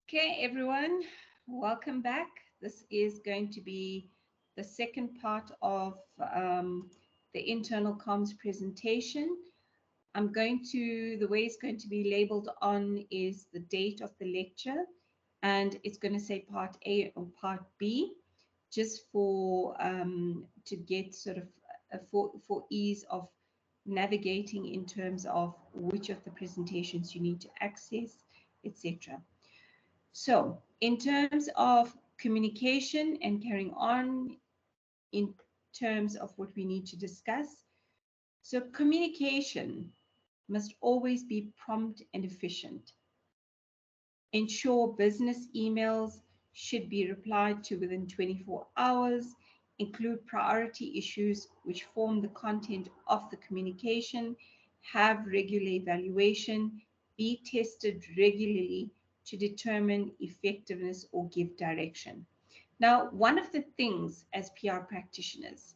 Okay, everyone, welcome back. This is going to be the second part of the internal comms presentation. The way it's going to be labeled on is the date of the lecture, and it's going to say part A or part B, just to get sort of for ease of navigating in terms of which of the presentations you need to access, etc. So, in terms of communication and carrying on in terms of what we need to discuss, so communication must always be prompt and efficient. Ensure business emails should be replied to within 24 hours. Include priority issues which form the content of the communication. Have regular evaluation. Be tested regularly to determine effectiveness or give direction. Now, one of the things as PR practitioners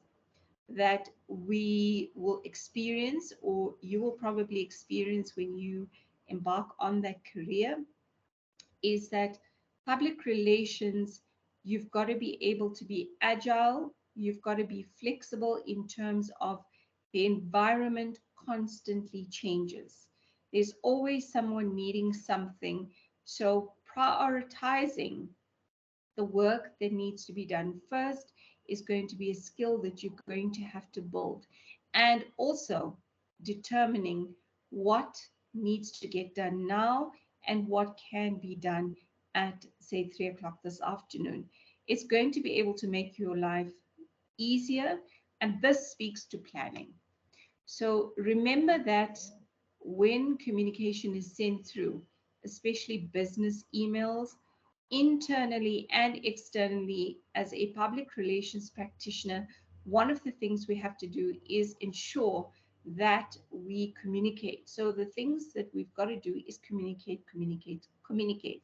that we will experience, or you will probably experience when you embark on that career, is that public relations, you've got to be able to be agile, you've got to be flexible in terms of the environment constantly changes. There's always someone needing something. So prioritizing the work that needs to be done first is going to be a skill that you're going to have to build. And also determining what needs to get done now and what can be done at, say, 3 o'clock this afternoon. It's going to be able to make your life easier, and this speaks to planning. So remember that when communication is sent through, especially business emails, internally and externally, as a public relations practitioner, one of the things we have to do is ensure that we communicate. So the things that we've got to do is communicate, communicate, communicate.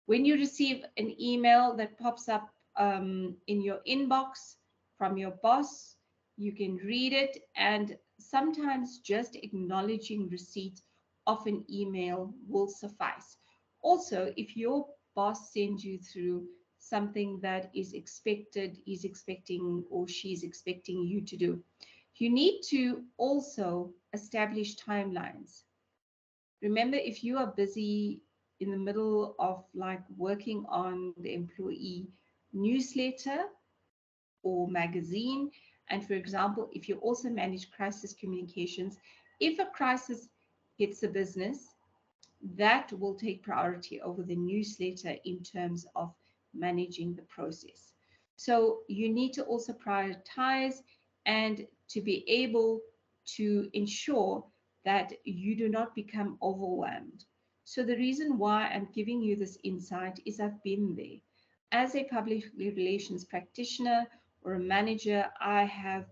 When you receive an email that pops up in your inbox from your boss, you can read it, and sometimes just acknowledging receipt of an email will suffice. Also, if your boss sends you through something that is expected, is expecting, or she's expecting you to do, you need to also establish timelines. Remember, if you are busy in the middle of like working on the employee newsletter or magazine, and for example, if you also manage crisis communications, if a crisis hits a business, that will take priority over the newsletter in terms of managing the process. So you need to also prioritize and to be able to ensure that you do not become overwhelmed. So the reason why I'm giving you this insight is I've been there. As a public relations practitioner or a manager, I have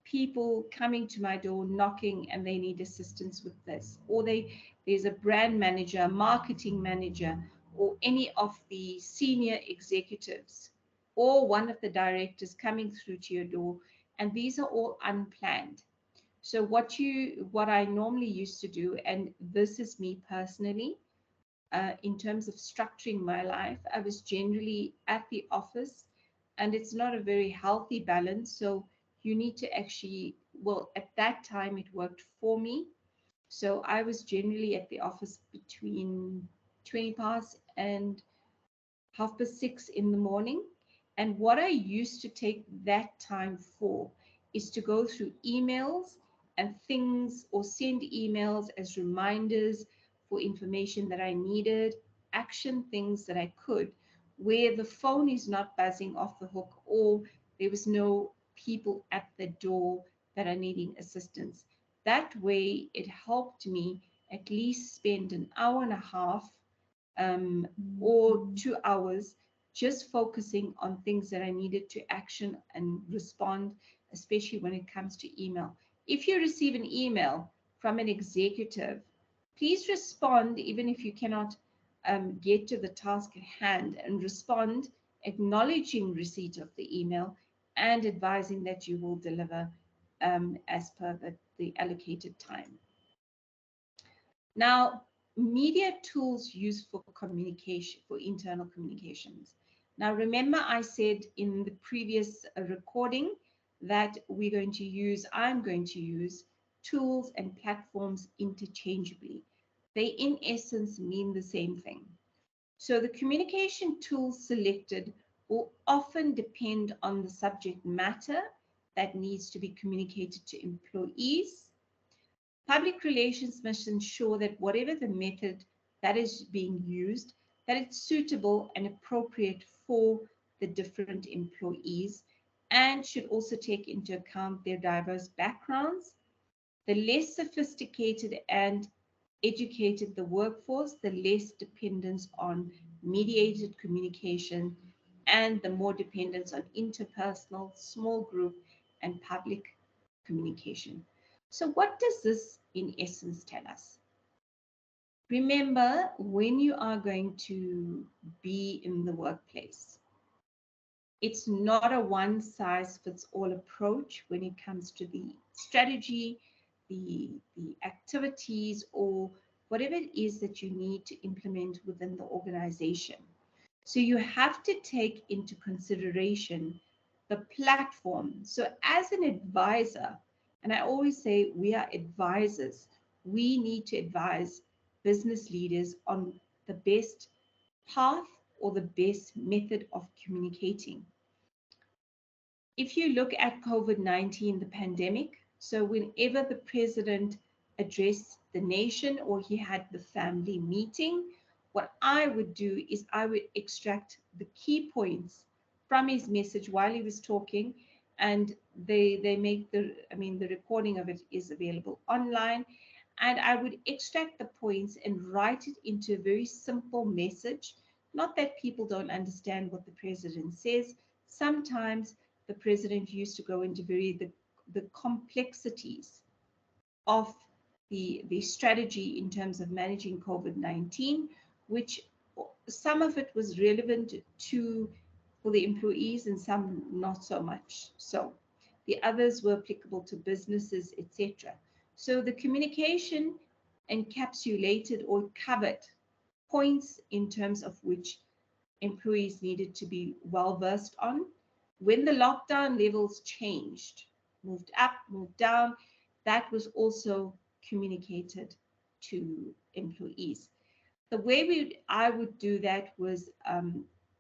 people coming to my door knocking and they need assistance with this, or there's a brand manager, marketing manager, or any of the senior executives or one of the directors coming through to your door, and these are all unplanned. So what I normally used to do, and this is me personally, in terms of structuring my life, I was generally at the office, and it's not a very healthy balance. So you need to actually, well, at that time it worked for me. So I was generally at the office between 20 past and 6:30 in the morning. And what I used to take that time for is to go through emails and things, or send emails as reminders for information that I needed, action things that I could, where the phone is not buzzing off the hook, or there was no people at the door that are needing assistance. That way, it helped me at least spend an hour and a half or 2 hours just focusing on things that I needed to action and respond, especially when it comes to email. If you receive an email from an executive, please respond, even if you cannot get to the task at hand, and respond acknowledging receipt of the email and advising that you will deliver as per the allocated time. Now, media tools used for communication, for internal communications. Now, remember I said in the previous recording that I'm going to use tools and platforms interchangeably. They, in essence, mean the same thing. So the communication tools selected will often depend on the subject matter that needs to be communicated to employees. Public relations must ensure that whatever the method that is being used, that it's suitable and appropriate for the different employees, and should also take into account their diverse backgrounds. The less sophisticated and educated the workforce, the less dependence on mediated communication and the more dependence on interpersonal, small group, and public communication. So what does this in essence tell us? Remember, when you are going to be in the workplace, it's not a one size fits all approach when it comes to the strategy, the activities, or whatever it is that you need to implement within the organization. So you have to take into consideration the platform. So as an advisor, and I always say we are advisors, we need to advise business leaders on the best path or the best method of communicating. If you look at COVID-19, the pandemic, so whenever the president addressed the nation or he had the family meeting, what I would do is I would extract the key points from his message while he was talking, and they make the recording of it is available online, and I would extract the points and write it into a very simple message. Not that people don't understand what the president says. Sometimes the president used to go into the complexities of the strategy in terms of managing COVID-19, which some of it was relevant to for the employees and some not so much. So the others were applicable to businesses, etc. So the communication encapsulated or covered points in terms of which employees needed to be well versed on. When the lockdown levels changed, moved up, moved down, that was also communicated to employees. The way I would do that was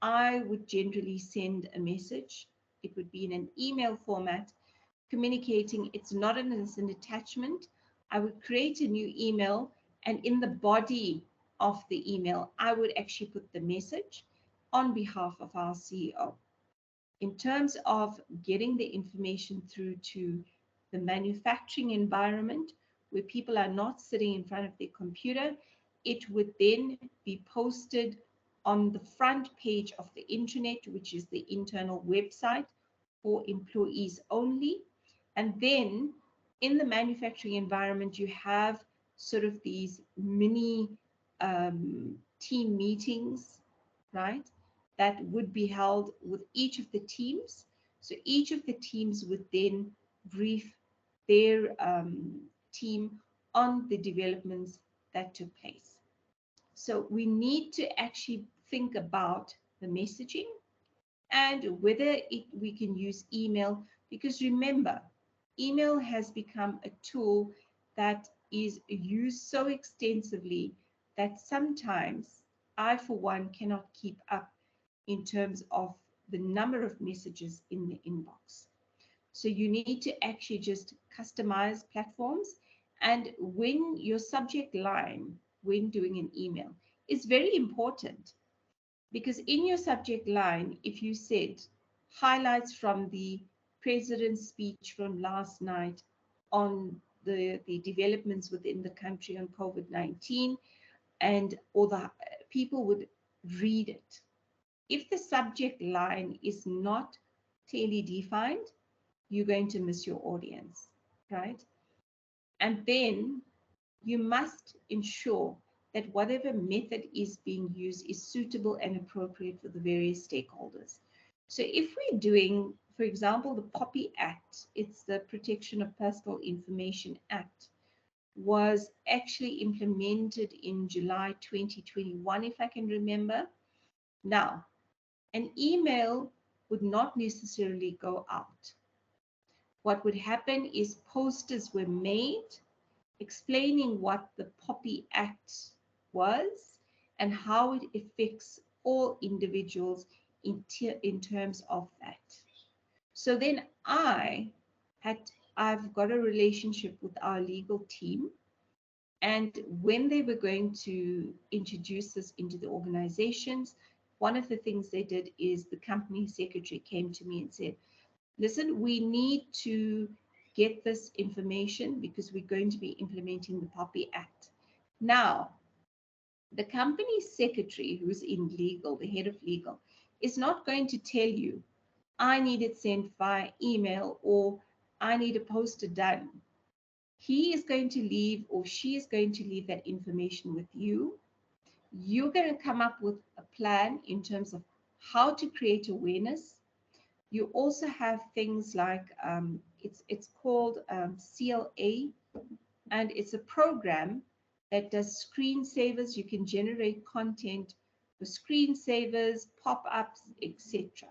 I would generally send a message. It would be in an email format, communicating. It's not as an attachment. I would create a new email, and in the body of the email, I would actually put the message on behalf of our CEO. In terms of getting the information through to the manufacturing environment, where people are not sitting in front of their computer, it would then be posted on the front page of the intranet, which is the internal website for employees only. And then in the manufacturing environment, you have sort of these mini team meetings, right? That would be held with each of the teams. So each of the teams would then brief their team on the developments that took place. So we need to actually think about the messaging and whether we can use email, because remember, email has become a tool that is used so extensively that sometimes I, for one, cannot keep up in terms of the number of messages in the inbox. So you need to actually just customize platforms. And when your subject line, when doing an email, is very important, because in your subject line, if you said highlights from the president's speech from last night on the developments within the country on COVID-19, and or the people would read it. If the subject line is not clearly defined, you're going to miss your audience, right? And then you must ensure that whatever method is being used is suitable and appropriate for the various stakeholders. So if we're doing, for example, the POPI Act, it's the Protection of Personal Information Act. was actually implemented in July 2021, if I can remember. Now, an email would not necessarily go out. What would happen is posters were made explaining what the POPI Act was and how it affects all individuals in terms of that. So then I've got a relationship with our legal team. And when they were going to introduce this into the organizations, one of the things they did is the company secretary came to me and said, listen, we need to get this information because we're going to be implementing the POPI Act. Now, the company secretary who's in legal, the head of legal, is not going to tell you, I need it sent via email or I need a poster done. He is going to leave or she is going to leave that information with you. You're going to come up with a plan in terms of how to create awareness. You also have things like it's called CLA, and it's a program that does screensavers. You can generate content for screensavers, pop-ups, etc.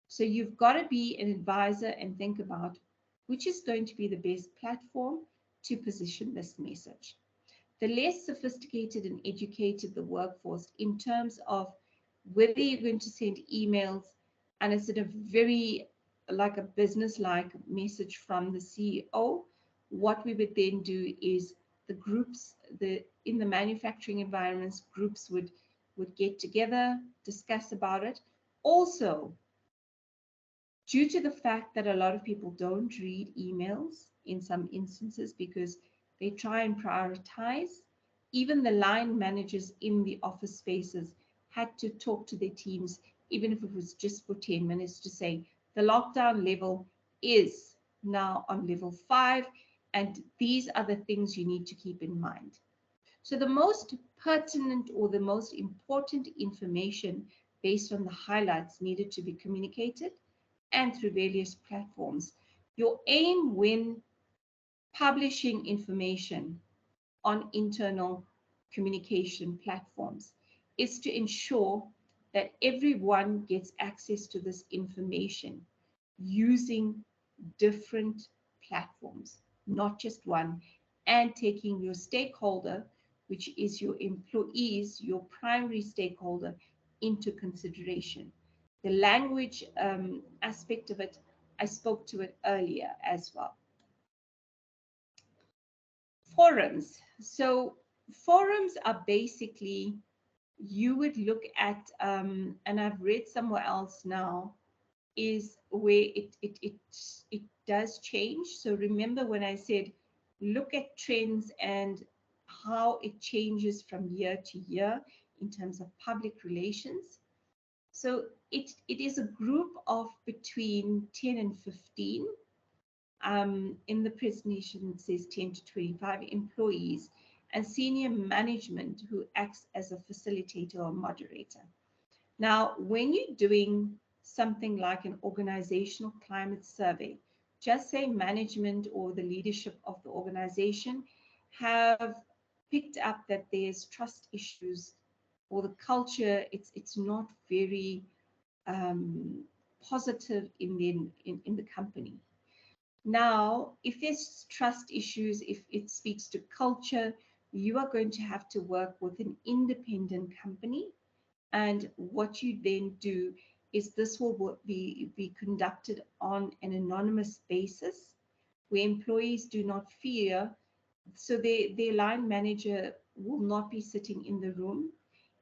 So you've got to be an advisor and think about which is going to be the best platform to position this message. The less sophisticated and educated the workforce in terms of whether you're going to send emails and it's a very like a business-like message from the CEO, what we would then do is the groups, in the manufacturing environments, groups would get together, discuss about it. Also, due to the fact that a lot of people don't read emails in some instances because they try and prioritize, even the line managers in the office spaces had to talk to their teams, even if it was just for 10 minutes, to say the lockdown level is now on level 5, and these are the things you need to keep in mind. So the most pertinent or the most important information based on the highlights needed to be communicated and through various platforms. Your aim when publishing information on internal communication platforms is to ensure that everyone gets access to this information using different platforms, not just one, and taking your stakeholder, which is your employees, your primary stakeholder, into consideration. The language aspect of it, I spoke to it earlier as well. Forums. So forums are basically, you would look at, and I've read somewhere else now, is where it does change. So remember when I said, look at trends and how it changes from year to year in terms of public relations. So it is a group of between 10 and 15. In the presentation, it says 10 to 25 employees and senior management who acts as a facilitator or moderator. Now, when you're doing something like an organizational climate survey, just say management or the leadership of the organization have picked up that there's trust issues or the culture, it's not very positive in the company. Now, if there's trust issues, if it speaks to culture, you are going to have to work with an independent company. And what you then do is this will be conducted on an anonymous basis where employees do not fear. So their line manager will not be sitting in the room.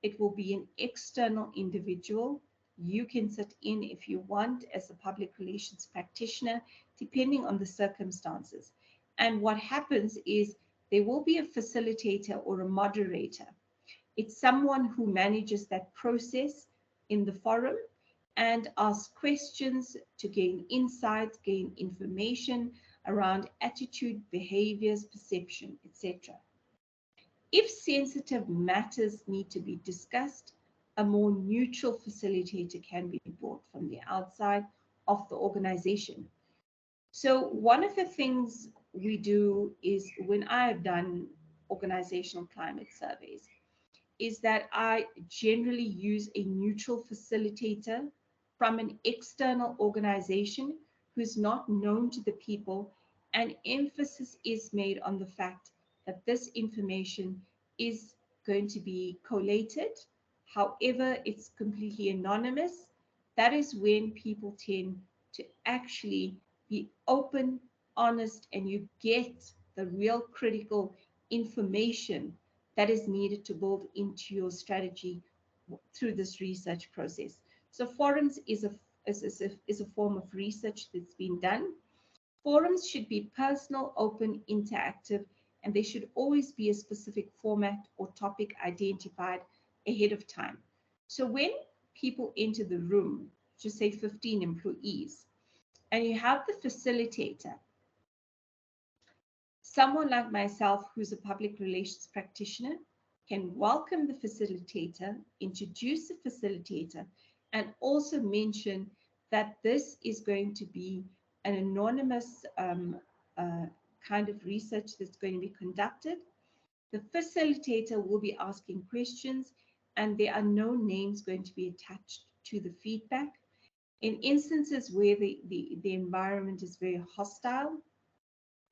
It will be an external individual. You can sit in if you want as a public relations practitioner, depending on the circumstances. And what happens is there will be a facilitator or a moderator. It's someone who manages that process in the forum and asks questions to gain insights, gain information around attitude, behaviors, perception, etc. If sensitive matters need to be discussed, a more neutral facilitator can be brought from the outside of the organization. So one of the things we do is, when I have done organizational climate surveys, is that I generally use a neutral facilitator from an external organization who's not known to the people, and emphasis is made on the fact that this information is going to be collated. However, it's completely anonymous. That is when people tend to actually be open, honest, and you get the real critical information that is needed to build into your strategy through this research process. So forums is a form of research that's been done. Forums should be personal, open, interactive, and there should always be a specific format or topic identified ahead of time. So when people enter the room, just say 15 employees, and you have the facilitator, someone like myself, who's a public relations practitioner, can welcome the facilitator, introduce the facilitator, and also mention that this is going to be an anonymous uh, kind of research that's going to be conducted. The facilitator will be asking questions, and there are no names going to be attached to the feedback. In instances where the environment is very hostile,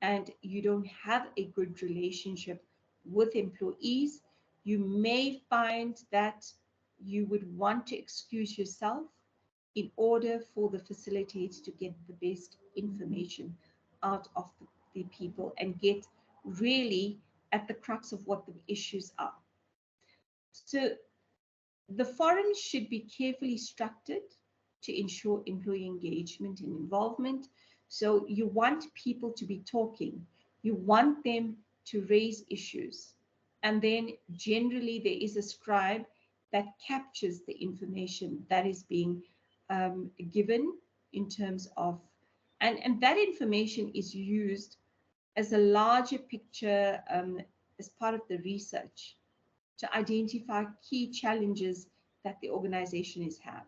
and you don't have a good relationship with employees, you may find that you would want to excuse yourself in order for the facilitator to get the best information out of the people and get really at the crux of what the issues are. So the forums should be carefully structured to ensure employee engagement and involvement. So you want people to be talking, you want them to raise issues, and then generally there is a scribe that captures the information that is being given in terms of, and that information is used as a larger picture as part of the research to identify key challenges that the organization is have.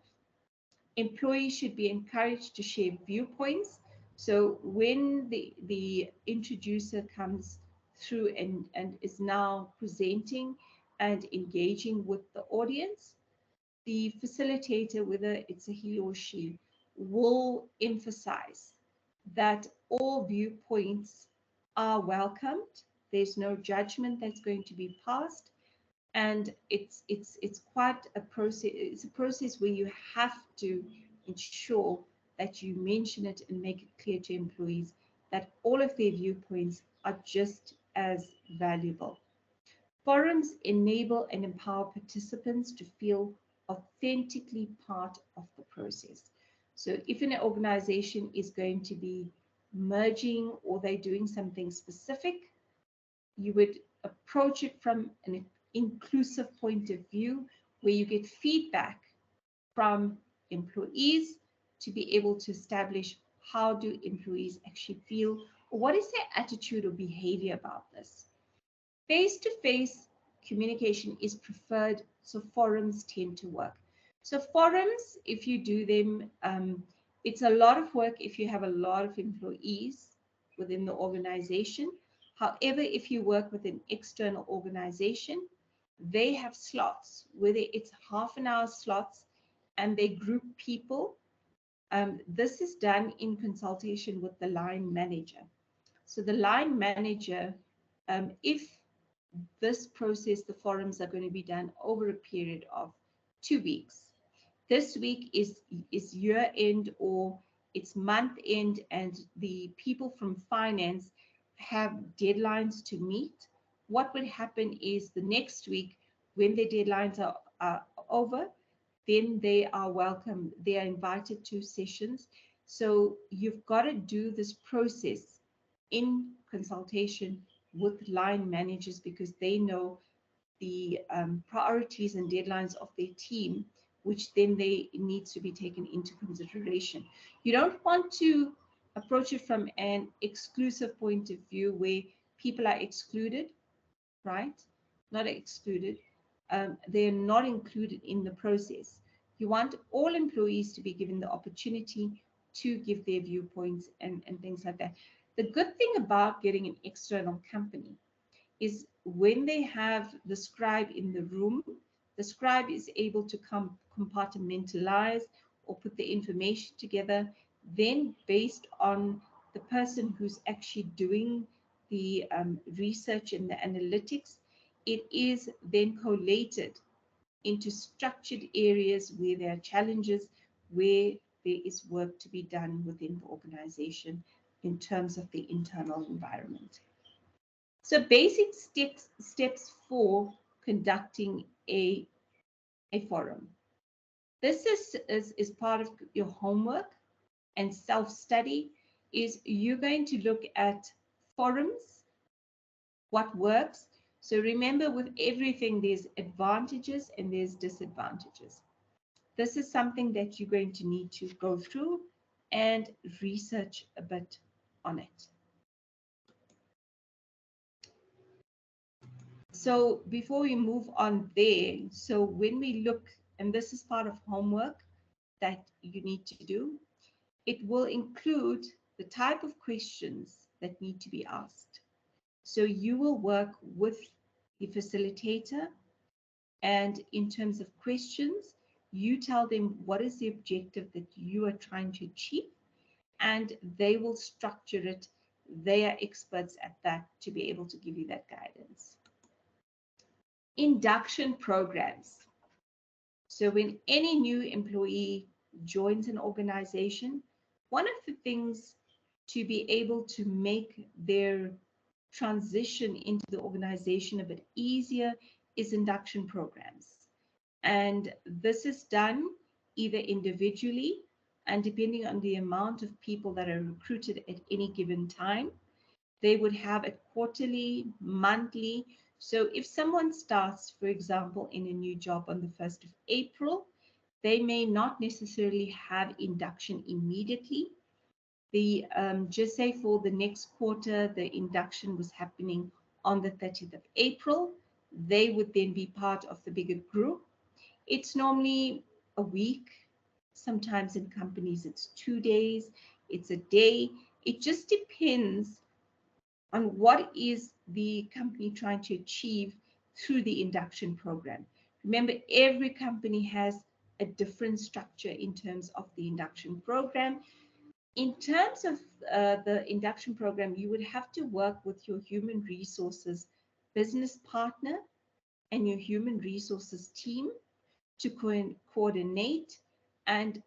Employees should be encouraged to share viewpoints. So when the introducer comes through and is now presenting and engaging with the audience, the facilitator, whether it's a he or she, will emphasize that all viewpoints are welcomed. There's no judgment that's going to be passed, and it's quite a process. It's a process where you have to ensure that you mention it and make it clear to employees that all of their viewpoints are just as valuable. Forums enable and empower participants to feel authentically part of the process. So if an organization is going to be merging or they're doing something specific, you would approach it from an inclusive point of view where you get feedback from employees to be able to establish how do employees actually feel, or what is their attitude or behavior about this. Face-to-face communication is preferred, so forums tend to work. So forums, if you do them, it's a lot of work if you have a lot of employees within the organization. However, if you work with an external organization, they have slots, whether it's half an hour slots, and they group people. This is done in consultation with the line manager. So the line manager, if this process, the forums are going to be done over a period of 2 weeks. This week is year end or it's month end, and the people from finance have deadlines to meet. What would happen is the next week, when their deadlines are over, then they are welcome. They are invited to sessions. So you've got to do this process in consultation with line managers because they know the priorities and deadlines of their team, which then they needs to be taken into consideration. You don't want to approach it from an exclusive point of view where people are excluded, right? Not excluded. They're not included in the process. You want all employees to be given the opportunity to give their viewpoints and things like that. The good thing about getting an external company is when they have the scribe in the room, the scribe is able to compartmentalize or put the information together. Then, based on the person who's actually doing the research and the analytics, it is then collated into structured areas where there are challenges, where there is work to be done within the organization in terms of the internal environment. So basic steps for conducting a forum. This is part of your homework and self-study. Is you're going to look at forums, what works. So remember, with everything, there's advantages and there's disadvantages. This is something that you're going to need to go through and research a bit on it. So before we move on there, so when we look, and this is part of homework that you need to do, it will include the type of questions that need to be asked. So you will work with the facilitator, and in terms of questions, you tell them what is the objective that you are trying to achieve, and they will structure it. They are experts at that to be able to give you that guidance. Induction programs. So when any new employee joins an organization, one of the things to be able to make their transition into the organization a bit easier is induction programs. And this is done either individually, and depending on the amount of people that are recruited at any given time, they would have it quarterly, monthly. So if someone starts, for example, in a new job on the 1st of April, they may not necessarily have induction immediately. Just say for the next quarter, the induction was happening on the 30th of April. They would then be part of the bigger group. It's normally a week. Sometimes in companies, it's 2 days, it's a day. It just depends on what is the company trying to achieve through the induction program. Remember, every company has a different structure in terms of the induction program. In terms of the induction program, you would have to work with your human resources business partner and your human resources team to coordinate. And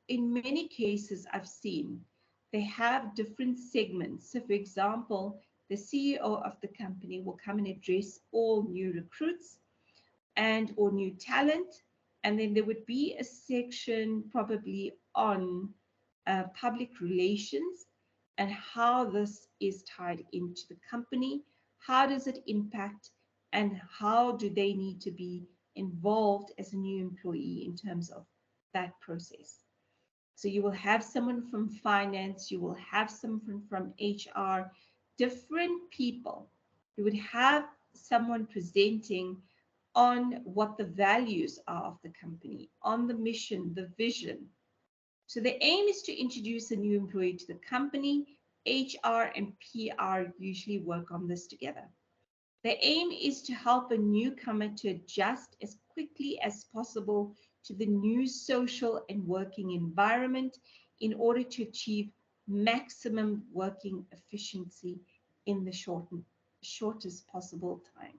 in many cases, I've seen they have different segments. So for example, the CEO of the company will come and address all new recruits and or new talent. And then there would be a section probably on public relations and how this is tied into the company. How does it impact, and how do they need to be involved as a new employee in terms of that process? So you will have someone from finance, you will have someone from HR, different people. You would have someone presenting on what the values are of the company, on the mission, the vision. So the aim is to introduce a new employee to the company. HR and PR usually work on this together. The aim is to help a newcomer to adjust as quickly as possible to the new social and working environment in order to achieve maximum working efficiency in the shortest possible time.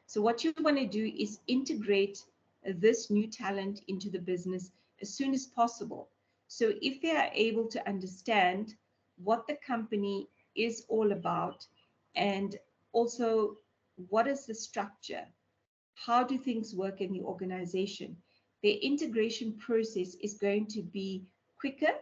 So what you want to do is integrate this new talent into the business as soon as possible. So if they are able to understand what the company is all about, and also what is the structure, how do things work in the organization, their integration process is going to be quicker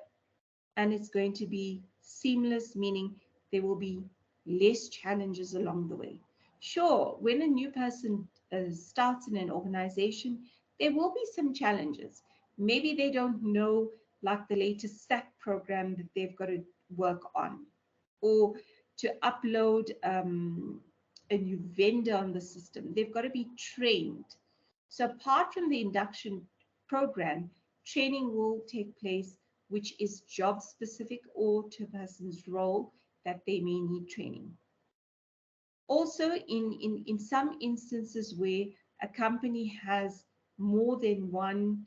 and it's going to be seamless, meaning there will be less challenges along the way. Sure, when a new person starts in an organization, there will be some challenges. Maybe they don't know, like the latest SAP program that they've got to work on, or to upload a new vendor on the system. They've got to be trained. So apart from the induction program, training will take place which is job specific or to a person's role that they may need training. Also, in some instances where a company has more than one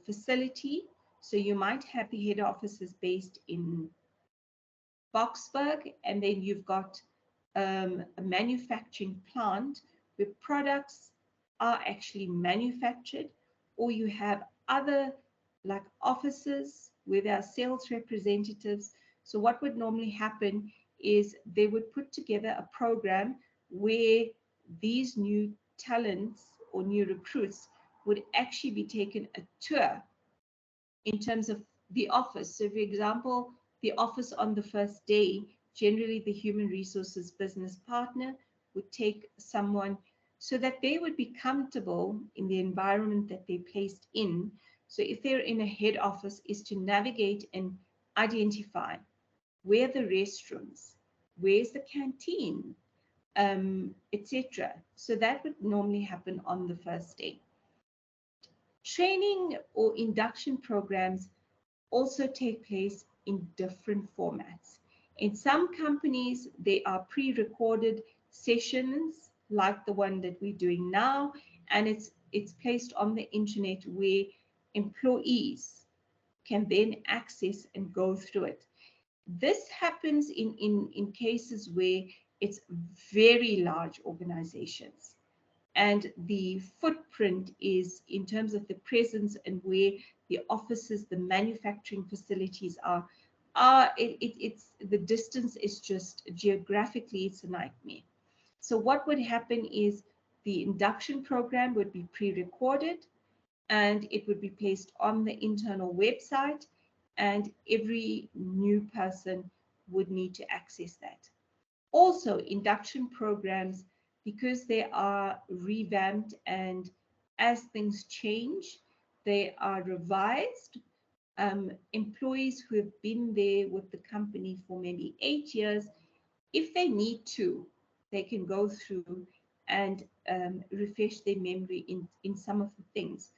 facility, so you might have the head offices based in Boksburg, and then you've got a manufacturing plant where products are actually manufactured, or you have other like offices where there are sales representatives. So what would normally happen is they would put together a program where these new talents or new recruits would actually be taken a tour in terms of the office. So, for example, the office on the first day, generally the human resources business partner would take someone so that they would be comfortable in the environment that they're placed in. So if they're in a head office, is to navigate and identify where the restrooms, where's the canteen, etc. So that would normally happen on the first day. Training or induction programs also take place in different formats. In some companies, they are pre-recorded sessions like the one that we're doing now, and it's placed on the internet where employees can then access and go through it. This happens in cases where it's very large organizations, and the footprint is in terms of the presence and where the offices, the manufacturing facilities are it's the distance is just geographically it's a nightmare. So what would happen is the induction program would be pre-recorded and it would be placed on the internal website, and every new person would need to access that. Also, induction programs, because they are revamped and as things change, they are revised. Employees who have been there with the company for maybe 8 years, if they need to, they can go through and refresh their memory in some of the things.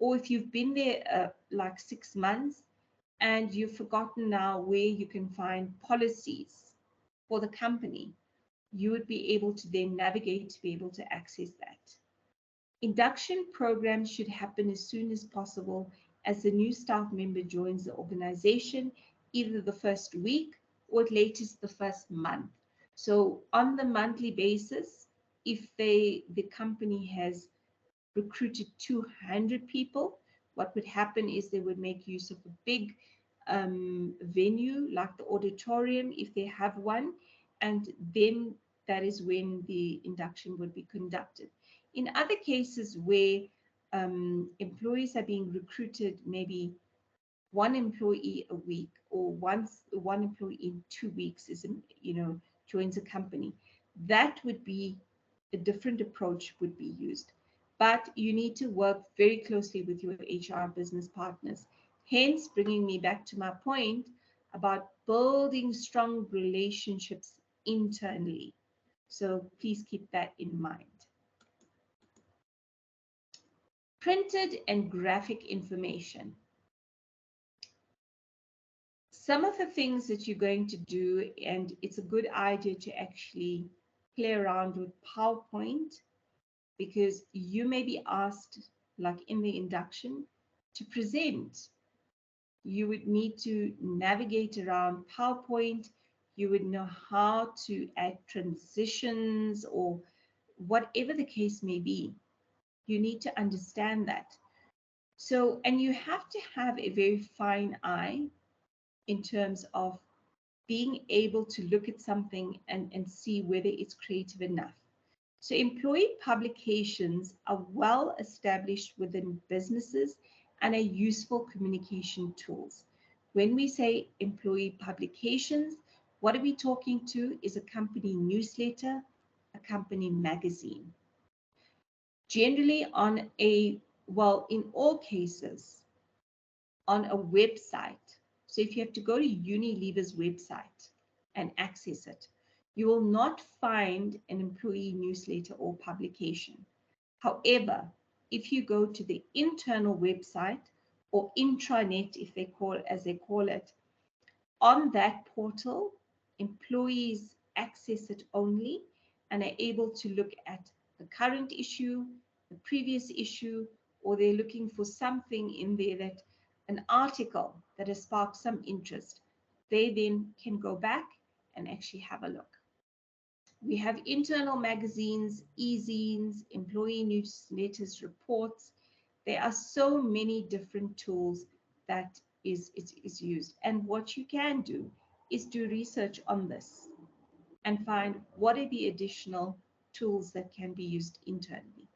Or if you've been there like 6 months and you've forgotten now where you can find policies for the company, you would be able to then navigate to be able to access that. Induction programs should happen as soon as possible as the new staff member joins the organization, either the first week or at latest the first month. So on the monthly basis, if the company has recruited 200 people, what would happen is they would make use of a big venue like the auditorium if they have one, and then that is when the induction would be conducted. In other cases where employees are being recruited, maybe one employee a week or one employee in 2 weeks is, joins a company, that would be a different approach would be used. But you need to work very closely with your HR business partners. Hence, bringing me back to my point about building strong relationships internally. So please keep that in mind. Printed and graphic information. Some of the things that you're going to do, and it's a good idea to actually play around with PowerPoint, because you may be asked, like in the induction, to present. You would need to navigate around PowerPoint. You would know how to add transitions or whatever the case may be. You need to understand that. So, and you have to have a very fine eye in terms of being able to look at something and see whether it's creative enough. So employee publications are well established within businesses and are useful communication tools. When we say employee publications, what are we talking to is a company newsletter, a company magazine. Generally on a, well, in all cases, on a website. So if you have to go to Unilever's website and access it, you will not find an employee newsletter or publication. However, if you go to the internal website or intranet, as they call it. On that portal, employees access it only and are able to look at the current issue, the previous issue, or they're looking for something in there, that an article that has sparked some interest. They then can go back and actually have a look. We have internal magazines, e-zines, employee newsletters, reports. There are so many different tools that is used. And what you can do is do research on this and find what are the additional tools that can be used internally.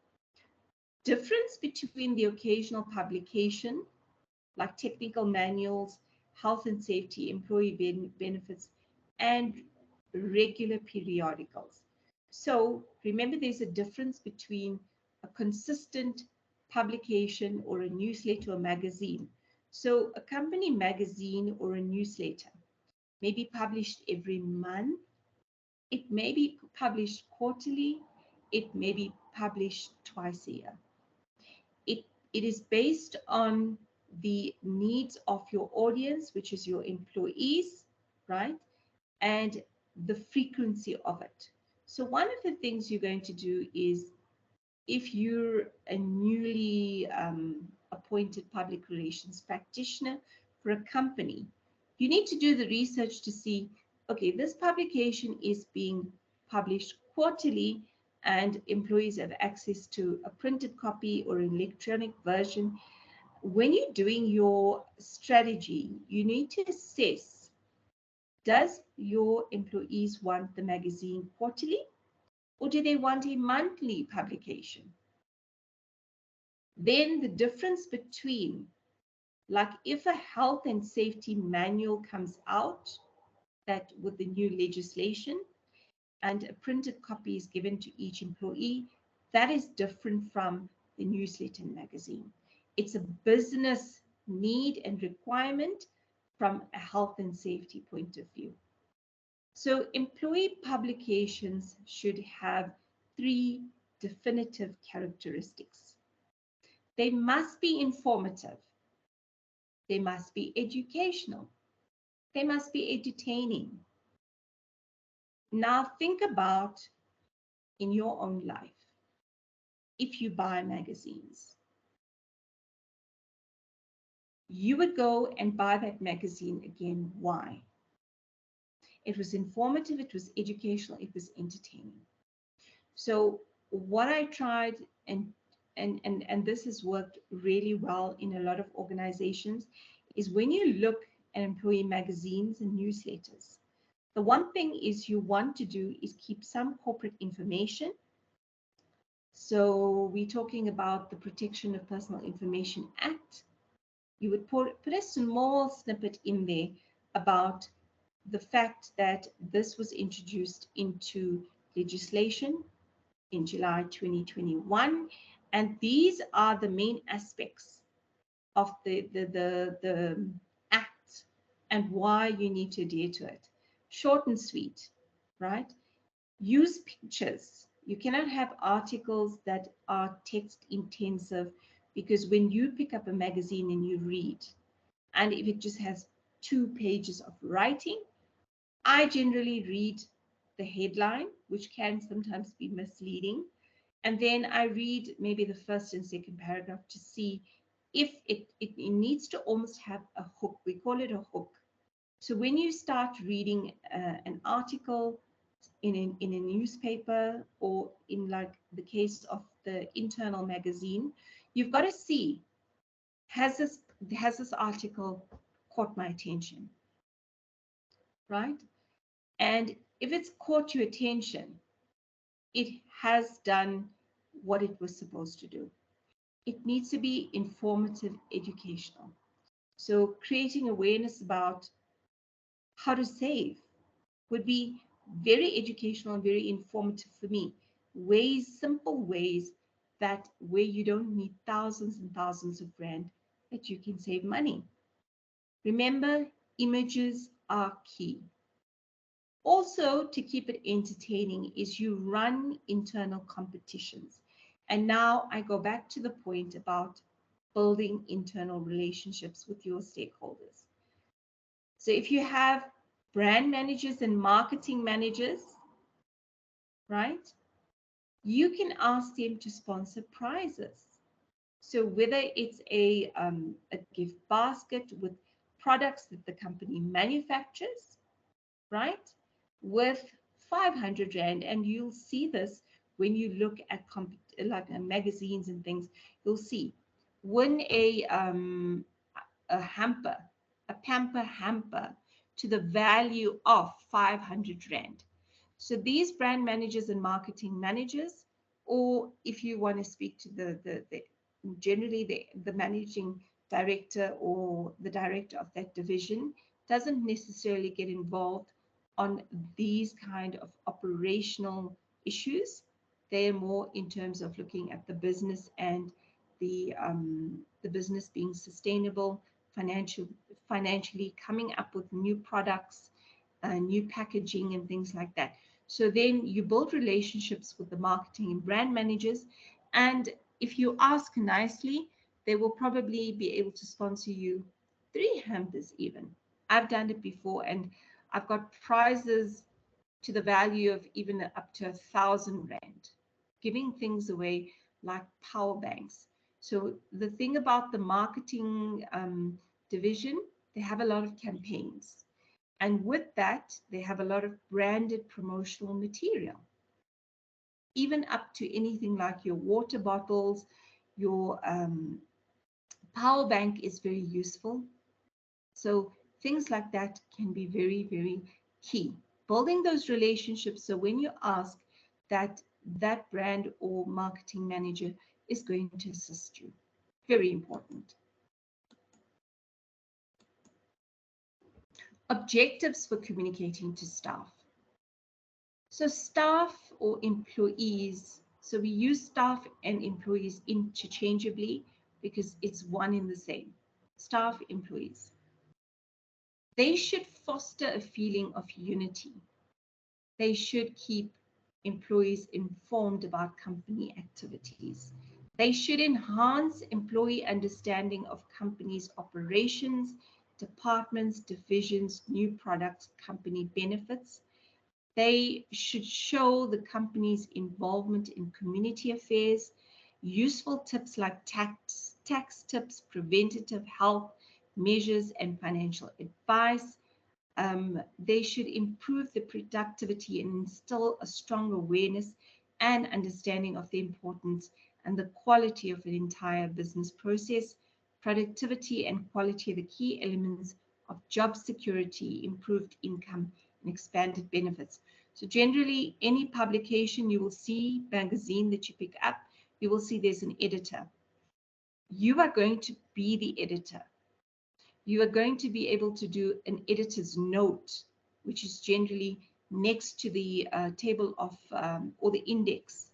Difference between the occasional publication, like technical manuals, health and safety, employee benefits, and regular periodicals. So remember, there's a difference between a consistent publication or a newsletter or magazine. So a company magazine or a newsletter may be published every month. It may be published quarterly. It may be published twice a year. It is based on the needs of your audience, which is your employees, right? And the frequency of it. So one of the things you're going to do is, if you're a newly appointed public relations practitioner for a company, you need to do the research to see, okay, this publication is being published quarterly and employees have access to a printed copy or an electronic version. When you're doing your strategy, you need to assess, does your employees want the magazine quarterly, or do they want a monthly publication? Then the difference between, like if a health and safety manual comes out, that with the new legislation, and a printed copy is given to each employee, that is different from the newsletter and magazine. It's a business need and requirement from a health and safety point of view. So employee publications should have 3 definitive characteristics. They must be informative. They must be educational. They must be entertaining. Now think about in your own life, if you buy magazines, you would go and buy that magazine again. Why? It was informative, it was educational, it was entertaining. So what I tried, and this has worked really well in a lot of organizations, is when you look at employee magazines and newsletters, the one thing is you want to do is keep some corporate information. So we're talking about the Protection of Personal Information Act. You would put a small snippet in there about the fact that this was introduced into legislation in July 2021. And these are the main aspects of the act and why you need to adhere to it. Short and sweet, right? Use pictures. You cannot have articles that are text intensive, because when you pick up a magazine and you read, and if it just has 2 pages of writing, I generally read the headline, which can sometimes be misleading. And then I read maybe the first and second paragraph to see if it needs to almost have a hook. We call it a hook. So when you start reading an article in a newspaper, or in like the case of the internal magazine, you've got to see, has this article caught my attention, right? And if it's caught your attention, it has done what it was supposed to do. It needs to be informative, educational. So creating awareness about how to save would be very educational and very informative for me. Simple ways that where you don't need thousands and thousands of rand, that you can save money. Remember, images are key. Also, to keep it entertaining, is you run internal competitions. And now I go back to the point about building internal relationships with your stakeholders. So if you have brand managers and marketing managers, right, you can ask them to sponsor prizes. So whether it's a gift basket with products that the company manufactures, right, with 500 Rand, and you'll see this when you look at like magazines and things, you'll see win a hamper, a pamper hamper to the value of 500 Rand. So these brand managers and marketing managers, or if you want to speak to the generally the managing director or the director of that division, doesn't necessarily get involved on these kind of operational issues. They're more in terms of looking at the business and the business being sustainable, financially coming up with new products, new packaging and things like that. So then you build relationships with the marketing and brand managers, and if you ask nicely, they will probably be able to sponsor you 3 hampers even. I've done it before, and I've got prizes to the value of even up to 1,000 Rand, giving things away like power banks. So the thing about the marketing division, they have a lot of campaigns. And with that, they have a lot of branded promotional material, even up to anything like your water bottles, your power bank is very useful. So things like that can be very, very key. Building those relationships, so when you ask, that brand or marketing manager is going to assist you. Very important. Objectives for communicating to staff. So staff or employees, so we use staff and employees interchangeably because it's one in the same. Staff, employees. They should foster a feeling of unity. They should keep employees informed about company activities. They should enhance employee understanding of companies' operations, departments, divisions, new products, company benefits. They should show the company's involvement in community affairs, useful tips like tax tips, preventative health measures, and financial advice. They should improve the productivity and instill a strong awareness and understanding of the importance and the quality of an entire business process. Productivity and quality are the key elements of job security, improved income, and expanded benefits. So generally, any publication you will see, magazine that you pick up, you will see there's an editor. You are going to be the editor. You are going to be able to do an editor's note, which is generally next to the table of or the index,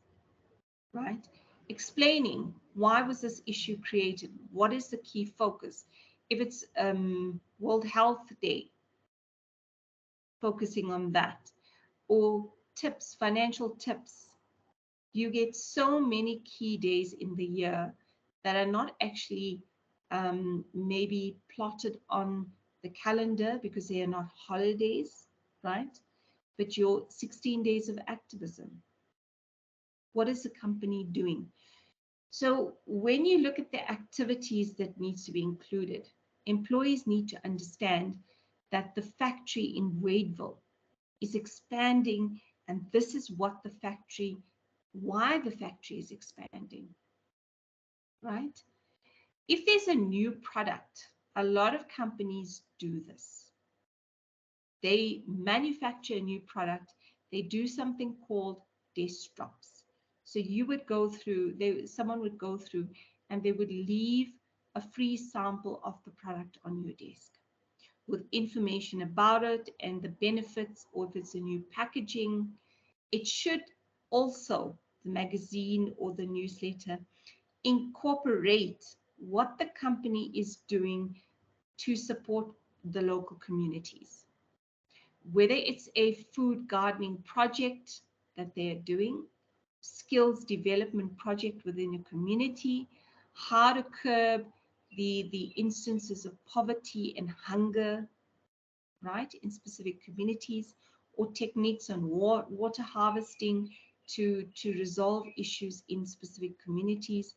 right? Explaining why was this issue created? What is the key focus? If it's World Health Day, focusing on that, or tips, financial tips. You get so many key days in the year that are not actually maybe plotted on the calendar because they are not holidays, right? But your 16 days of activism. What is the company doing? So when you look at the activities that needs to be included, employees need to understand that the factory in Wadeville is expanding, and this is what the factory, why the factory is expanding, right? If there's a new product, a lot of companies do this. They manufacture a new product, they do something called desk drops. So you would go through, someone would go through and they would leave a free sample of the product on your desk with information about it and the benefits, or if it's a new packaging. It should also, the magazine or the newsletter, incorporate what the company is doing to support the local communities. Whether it's a food gardening project that they're doing, skills development project within a community, how to curb the instances of poverty and hunger, right, in specific communities, or techniques on water harvesting to resolve issues in specific communities.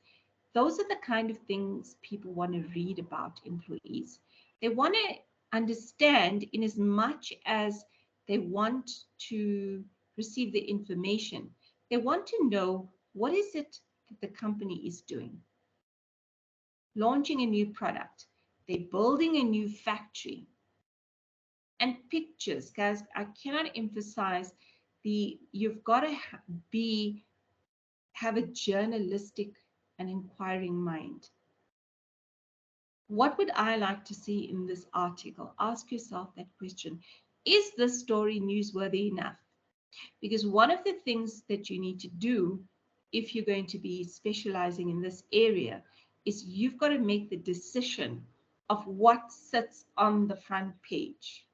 Those are the kind of things people want to read about employees. They want to understand, in as much as they want to receive the information, they want to know what is it that the company is doing. Launching a new product, they're building a new factory. And pictures, guys, I cannot emphasize you've got to have a journalistic and inquiring mind. What would I like to see in this article? Ask yourself that question. Is this story newsworthy enough? Because one of the things that you need to do if you're going to be specializing in this area is you've got to make the decision of what sits on the front page.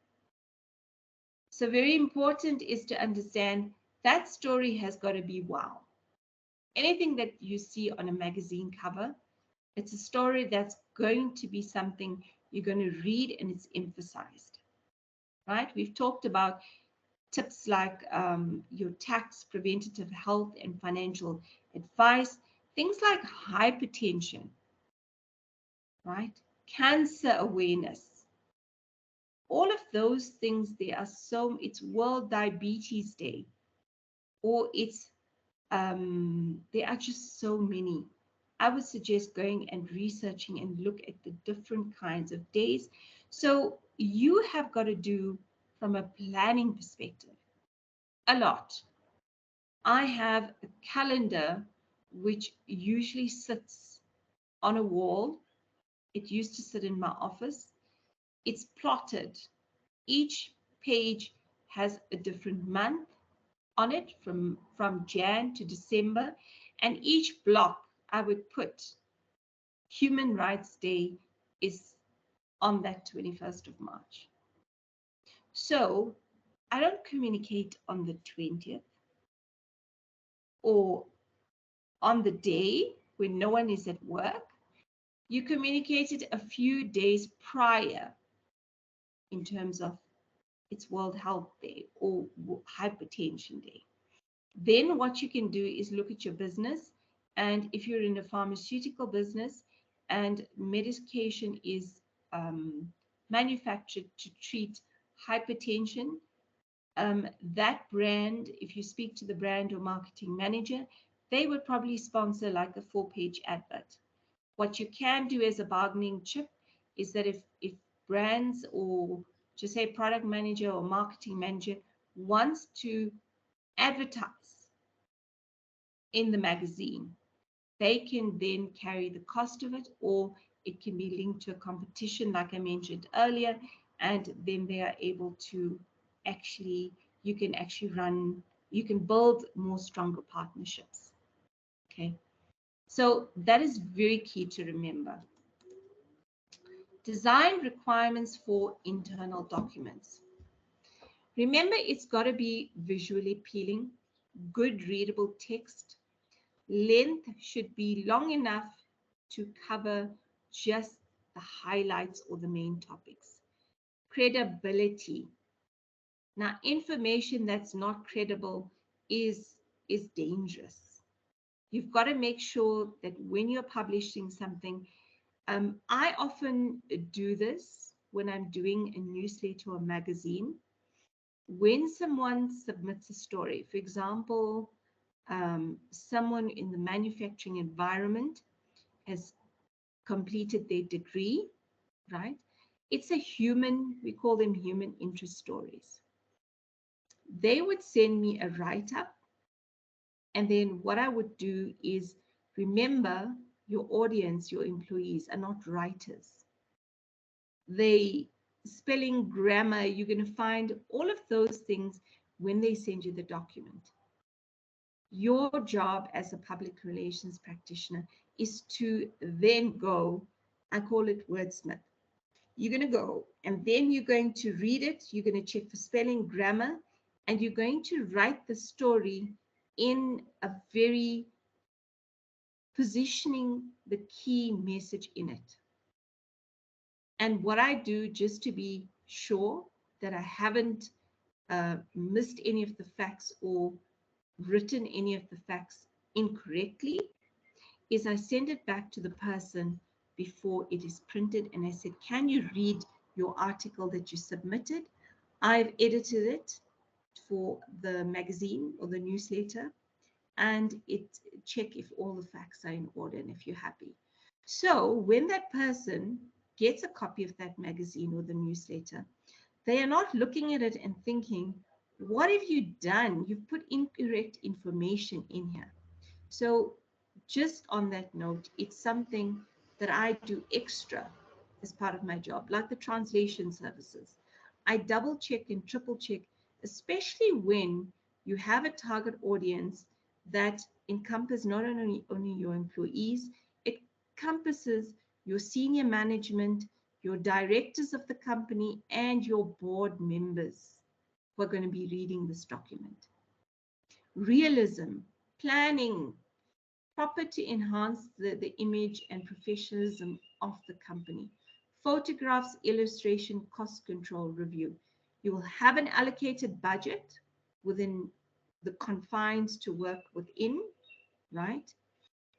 So very important is to understand that story has got to be wow. Anything that you see on a magazine cover, it's a story that's going to be something you're going to read and it's emphasized, right? We've talked about tips like your tax, preventative health, and financial advice, things like hypertension, right? Cancer awareness. All of those things, it's World Diabetes Day, or there are just so many. I would suggest going and researching and look at the different kinds of days. So you have got to do, from a planning perspective, a lot. I have a calendar which usually sits on a wall. It used to sit in my office. It's plotted. Each page has a different month on it, from Jan to December, and each block I would put Human Rights Day is on that 21st of March. So I don't communicate on the 20th or on the day when no one is at work. You communicated a few days prior in terms of it's World Health Day or Hypertension Day. Then what you can do is look at your business. And if you're in a pharmaceutical business and medication is manufactured to treat hypertension, that brand, if you speak to the brand or marketing manager, they would probably sponsor like a 4-page advert. What you can do as a bargaining chip is that if brands, or just say product manager or marketing manager, wants to advertise in the magazine, they can then carry the cost of it, or it can be linked to a competition like I mentioned earlier, and then they are able to you can build more stronger partnerships. Okay, so that is very key to remember. Design requirements for internal documents. Remember, it's got to be visually appealing, good readable text. Length should be long enough to cover just the highlights or the main topics. Credibility. Now, information that's not credible is dangerous. You've got to make sure that when you're publishing something, I often do this when I'm doing a newsletter or magazine. When someone submits a story, for example, someone in the manufacturing environment has completed their degree, right? It's we call them human interest stories. They would send me a write-up, and then what I would do is, remember, your audience, your employees are not writers. They spelling, grammar, you're going to find all of those things when they send you the document. Your job as a public relations practitioner is to then go, I call it wordsmith. You're going to go and then you're going to read it. You're going to check for spelling, grammar, and you're going to write the story in a very positioning the key message in it. And what I do, just to be sure that I haven't missed any of the facts or written any of the facts incorrectly, is I send it back to the person before it is printed, and I said, can you read your article that you submitted? I've edited it for the magazine or the newsletter, and check if all the facts are in order and if you're happy. So when that person gets a copy of that magazine or the newsletter, they are not looking at it and thinking, what have you done? You've put incorrect information in here. So just on that note, it's something that I do extra as part of my job, like the translation services. I double check and triple check, especially when you have a target audience that encompasses not only your employees, it encompasses your senior management, your directors of the company, and your board members who are going to be reading this document. Realism, planning, proper to enhance the image and professionalism of the company. Photographs, illustration, cost control review. You will have an allocated budget within the confines to work within, right?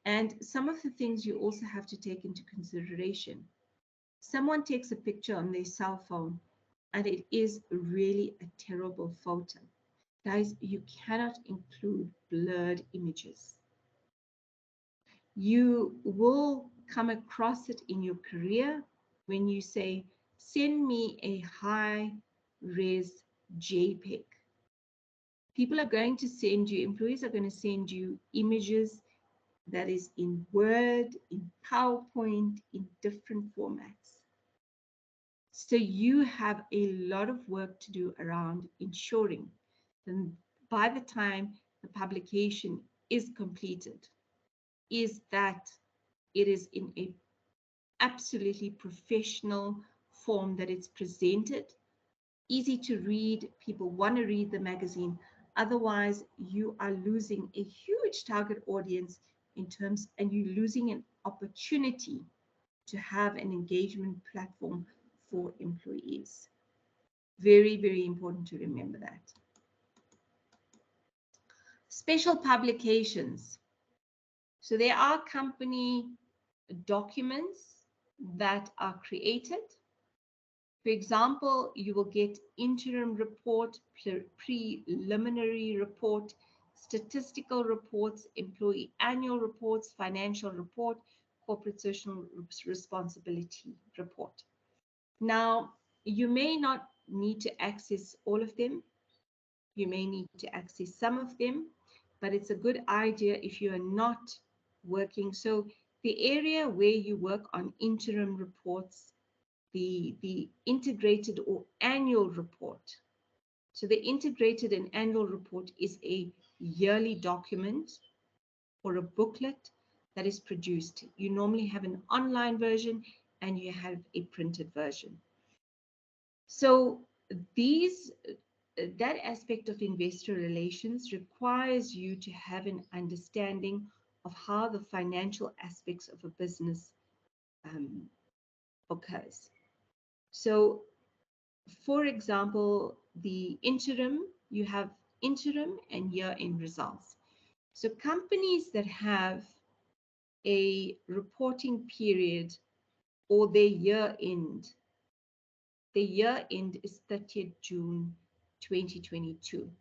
And some of the things you also have to take into consideration. Someone takes a picture on their cell phone and it is really a terrible photo. Guys, you cannot include blurred images. You will come across it in your career when you say, send me a high res JPEG. People are going to send you, employees are going to send you images that is in Word, in PowerPoint, in different formats. So you have a lot of work to do around ensuring that by the time the publication is completed, is that it is in a absolutely professional form, that it's presented, easy to read. People want to read the magazine. Otherwise, you are losing a huge target audience in terms, and you're losing an opportunity to have an engagement platform for employees. Very, very important to remember that. Special publications. So there are company documents that are created. For example, you will get interim report, preliminary report, statistical reports, employee annual reports, financial report, corporate social responsibility report. Now, you may not need to access all of them. You may need to access some of them, but it's a good idea if you are not working. So the area where you work on interim reports, the integrated or annual report. So the integrated and annual report is a yearly document or a booklet that is produced. You normally have an online version and you have a printed version. So that aspect of investor relations requires you to have an understanding of how the financial aspects of a business occurs. So, for example, the interim, you have interim and year-end results. So companies that have a reporting period or their year-end, the year-end is 30th June 2022.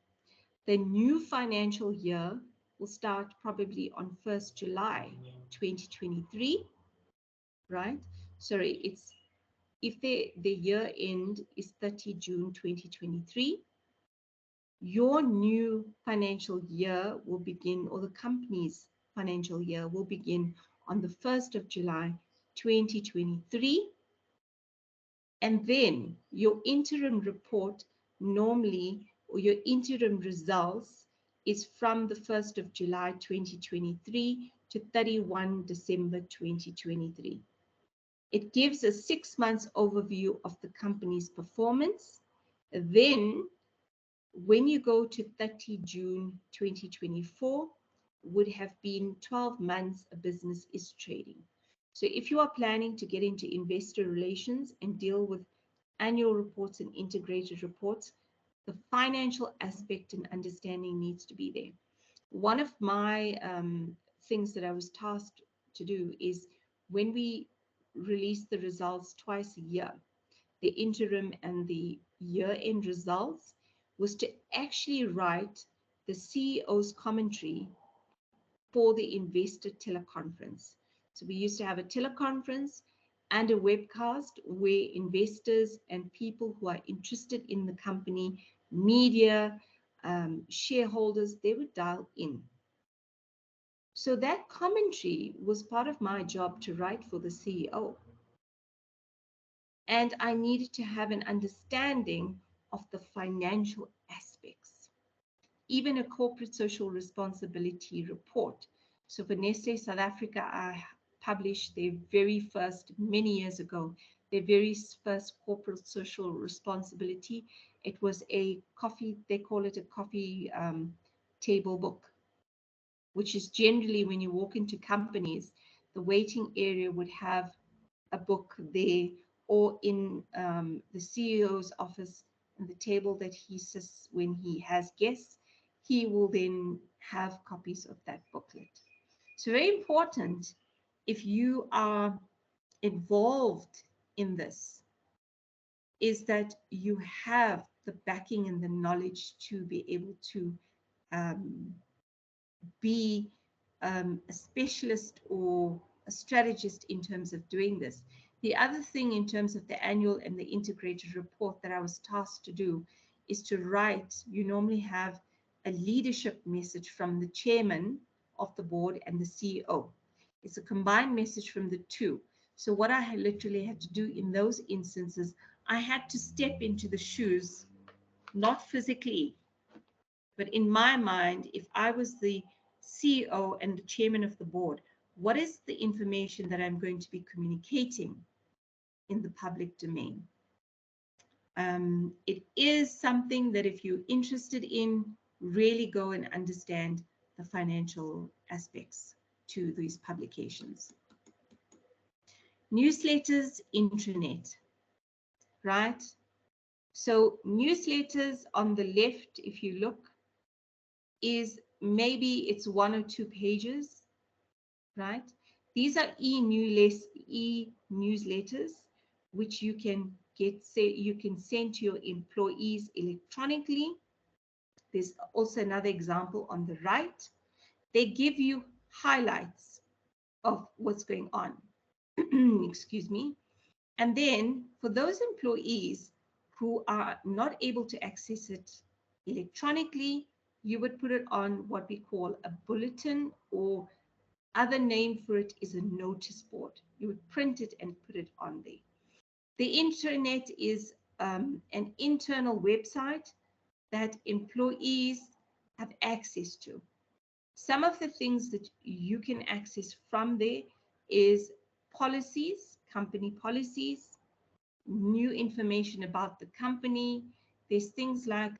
The new financial year will start probably on 1st July 2023, right? Sorry, it's if the year end is 30 June 2023, your new financial year will begin, or the company's financial year will begin on the 1st of July 2023. And then your interim report normally, or your interim results, is from the 1st of July 2023 to 31 December 2023. It gives a 6 months overview of the company's performance. Then when you go to 30 June 2024, would have been 12 months a business is trading. So if you are planning to get into investor relations and deal with annual reports and integrated reports, the financial aspect and understanding needs to be there. One of my things that I was tasked to do is when we release the results twice a year, the interim and the year-end results, was to actually write the CEO's commentary for the investor teleconference. So we used to have a teleconference and a webcast where investors and people who are interested in the company, media, shareholders, they would dial in. So that commentary was part of my job to write for the CEO. And I needed to have an understanding of the financial aspects, even a corporate social responsibility report. So for Nestle South Africa, I published their very first, many years ago, their very first corporate social responsibility. It was a coffee, they call it a coffee table book, which is generally when you walk into companies, the waiting area would have a book there, or in the CEO's office, and the table that he sits when he has guests, he will then have copies of that booklet. So very important, if you are involved in this, is that you have the backing and the knowledge to be able to be a specialist or a strategist in terms of doing this. The other thing in terms of the annual and the integrated report that I was tasked to do is to write, you normally have a leadership message from the chairman of the board and the CEO. It's a combined message from the two. So what I literally had to do in those instances, I had to step into the shoes, not physically, but in my mind, if I was the CEO and the chairman of the board, what is the information that I'm going to be communicating in the public domain? It is something that if you're interested in, really go and understand the financial aspects to these publications. Newsletters, intranet, right? So newsletters on the left, if you look, is maybe it's 1 or 2 pages, right? These are e-newsletters, which you can you can send to your employees electronically. There's also another example on the right. They give you highlights of what's going on. Excuse me. And then for those employees who are not able to access it electronically, you would put it on what we call a bulletin, or other name for it is a notice board. You would print it and put it on there. The intranet is an internal website that employees have access to. Some of the things that you can access from there is policies, company policies, new information about the company. There's things like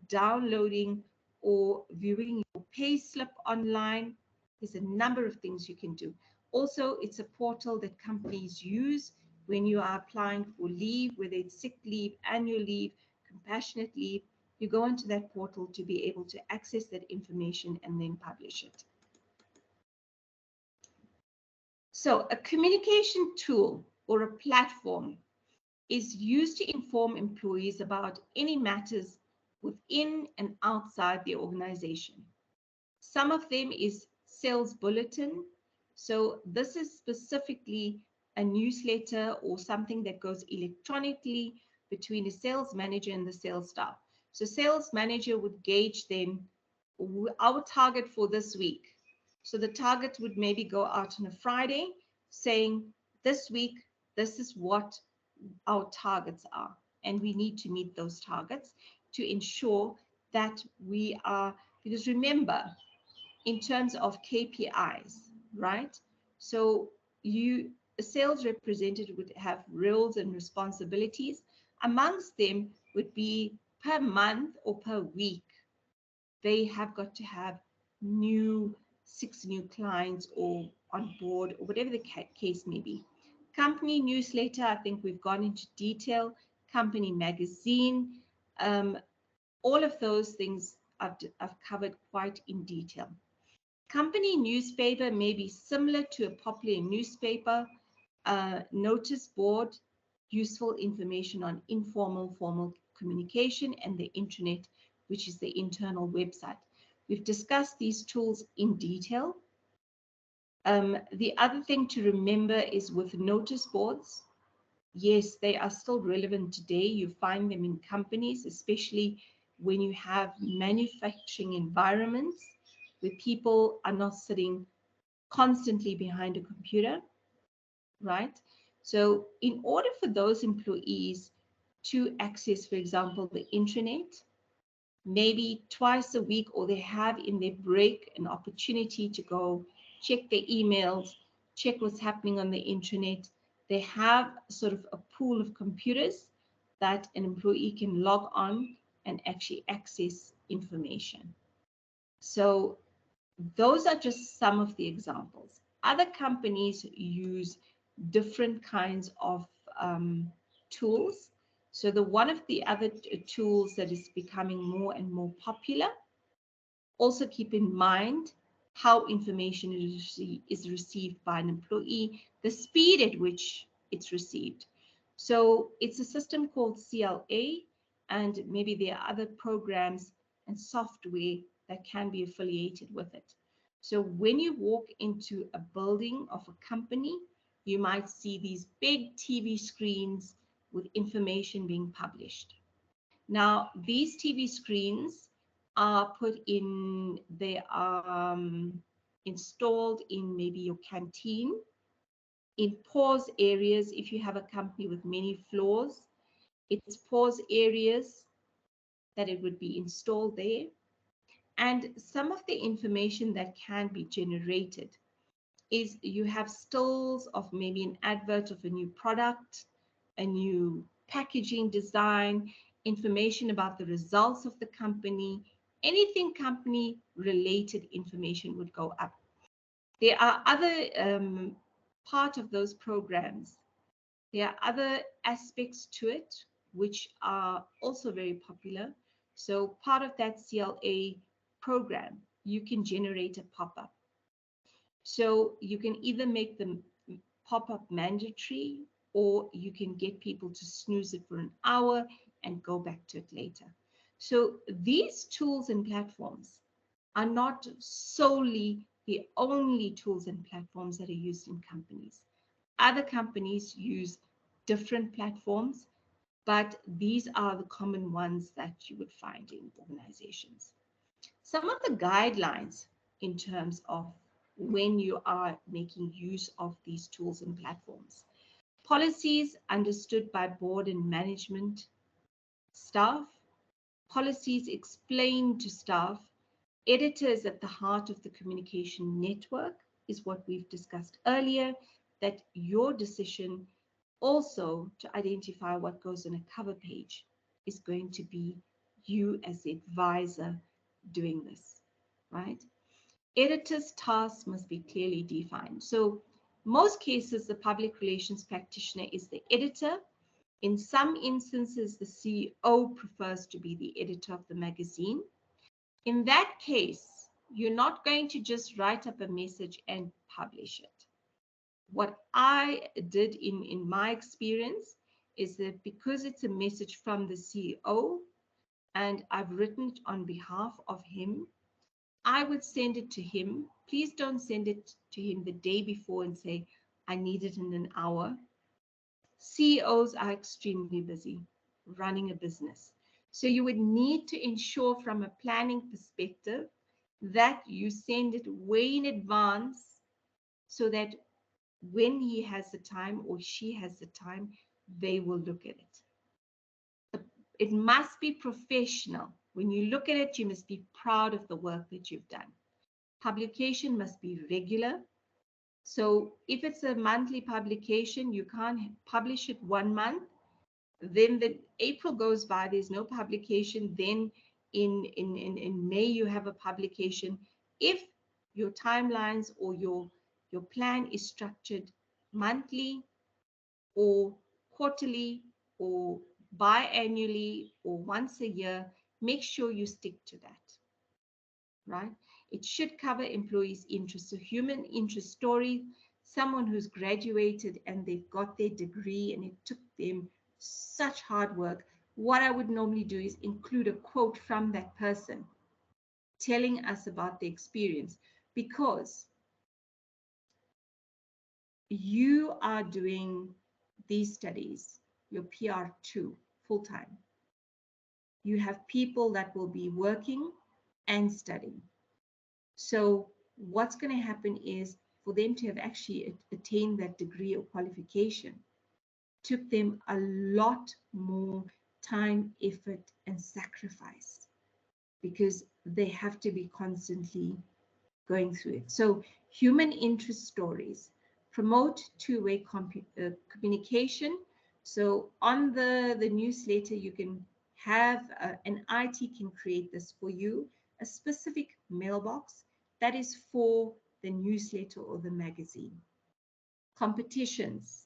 downloading or viewing your pay slip online. There's a number of things you can do. Also, it's a portal that companies use when you are applying for leave, whether it's sick leave, annual leave, compassionate leave. You go into that portal to be able to access that information and then publish it. So a communication tool or a platform is used to inform employees about any matters within and outside the organization. Some of them is sales bulletin. So this is specifically a newsletter or something that goes electronically between the sales manager and the sales staff. So sales manager would gauge then our target for this week. So the target would maybe go out on a Friday saying, this week, this is what our targets are, and we need to meet those targets to ensure that we are, because remember, in terms of KPIs, right? So a sales representative would have roles and responsibilities. Amongst them would be per month or per week, they have got to have 6 new clients or on board, or whatever the case may be. Company newsletter, I think we've gone into detail. Company magazine, all of those things I've covered quite in detail. Company newspaper may be similar to a popular newspaper, notice board, useful information on informal, formal communication, and the intranet, which is the internal website. We've discussed these tools in detail. The other thing to remember is with notice boards, yes, they are still relevant today. You find them in companies, especially when you have manufacturing environments where people are not sitting constantly behind a computer, right? So in order for those employees to access, for example, the intranet, maybe twice a week, or they have in their break an opportunity to go check their emails, check what's happening on the intranet. They have sort of a pool of computers that an employee can log on and actually access information. So those are just some of the examples. Other companies use different kinds of tools. So one of the other tools that is becoming more and more popular, also keep in mind how information is received by an employee, the speed at which it's received. So it's a system called CLA, and maybe there are other programs and software that can be affiliated with it. So when you walk into a building of a company, you might see these big TV screens with information being published. Now, these TV screens are put in, they are installed in maybe your canteen, in pause areas. If you have a company with many floors, it's pause areas that it would be installed there. And some of the information that can be generated is you have stills of maybe an advert of a new product, a new packaging design, information about the results of the company, anything company related information would go up. There are other part of those programs. There are other aspects to it which are also very popular. So part of that CLA program, you can generate a pop-up. So you can either make them pop-up mandatory, or you can get people to snooze it for an hour and go back to it later. So these tools and platforms are not solely the only tools and platforms that are used in companies. Other companies use different platforms, but these are the common ones that you would find in organizations. Some of the guidelines in terms of when you are making use of these tools and platforms. Policies understood by board and management staff. Policies explained to staff. Editors at the heart of the communication network is what we've discussed earlier, that your decision also to identify what goes on a cover page is going to be you as the advisor doing this, right? Editor's tasks must be clearly defined. So most cases, the public relations practitioner is the editor. In some instances, the CEO prefers to be the editor of the magazine. In that case, you're not going to just write up a message and publish it. What I did in my experience is that because it's a message from the CEO and I've written it on behalf of him, I would send it to him. Please don't send it to him the day before and say, I need it in an hour. CEOs are extremely busy running a business. So you would need to ensure from a planning perspective that you send it way in advance so that when he has the time or she has the time, they will look at it. It must be professional. When you look at it, you must be proud of the work that you've done. Publication must be regular. So if it's a monthly publication, you can't publish it 1 month. Then the April goes by, there's no publication. Then in May, you have a publication. If your timelines or your your plan is structured monthly or quarterly or biannually or once a year, make sure you stick to that, right? It should cover employees' interests. So human interest story, someone who's graduated and they've got their degree and it took them such hard work. What I would normally do is include a quote from that person telling us about the experience, because you are doing these studies, your PR2 full time. You have people that will be working and studying. So what's going to happen is for them to have actually attained that degree or qualification took them a lot more time, effort, and sacrifice, because they have to be constantly going through it. So human interest stories promote two-way communication. So on the newsletter, you can have an IT can create this for you, a specific mailbox that is for the newsletter or the magazine. Competitions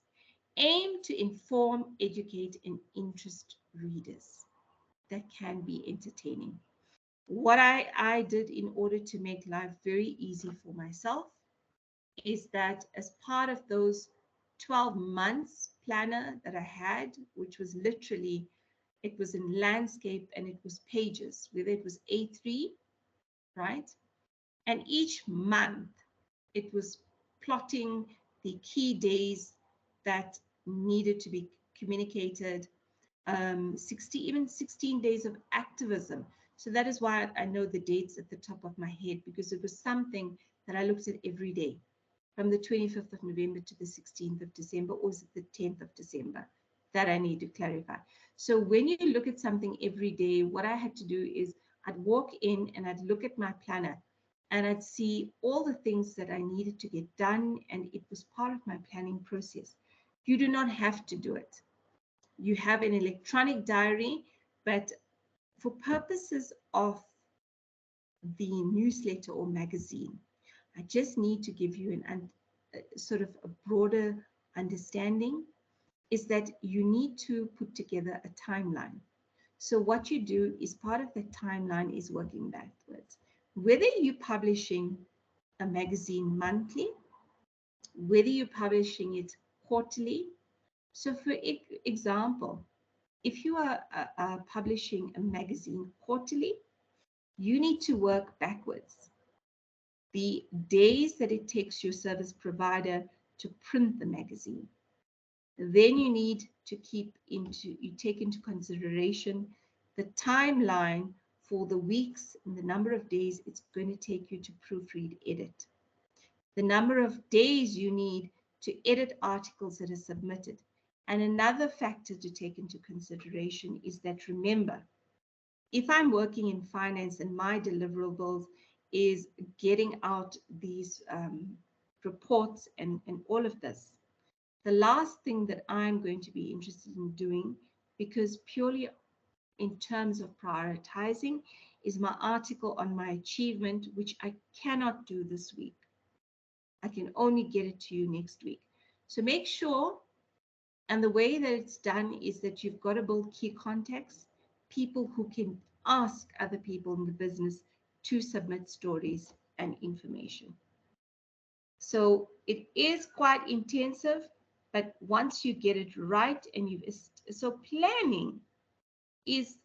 aim to inform, educate, and interest readers. That can be entertaining. What I did in order to make life very easy for myself is that as part of those 12 months planner that I had, which was literally, it was in landscape and it was pages, whether it was A3, right? And each month it was plotting the key days that needed to be communicated, 16 days of activism. So that is why I know the dates at the top of my head, because it was something that I looked at every day from the 25th of November to the 16th of December, or is it the 10th of December that I need to clarify. So when you look at something every day, what I had to do is I'd walk in and I'd look at my planner and I'd see all the things that I needed to get done, and it was part of my planning process. You do not have to do it. You have an electronic diary, but for purposes of the newsletter or magazine, I just need to give you sort of a broader understanding, is that you need to put together a timeline. So what you do is part of the timeline is working backwards. Whether you're publishing a magazine monthly, whether you're publishing it quarterly. So for example, if you are publishing a magazine quarterly, you need to work backwards. The days that it takes your service provider to print the magazine. Then you need to take into consideration the timeline for the weeks and the number of days it's going to take you to proofread, edit. The number of days you need to edit articles that are submitted. And another factor to take into consideration is that, remember, if I'm working in finance and my deliverables is getting out these reports and all of this, the last thing that I'm going to be interested in doing, because purely in terms of prioritizing, is my article on my achievement, which I cannot do this week. I can only get it to you next week. So make sure, and the way that it's done is that you've got to build key contacts, people who can ask other people in the business to submit stories and information. So it is quite intensive, but once you get it right and so planning is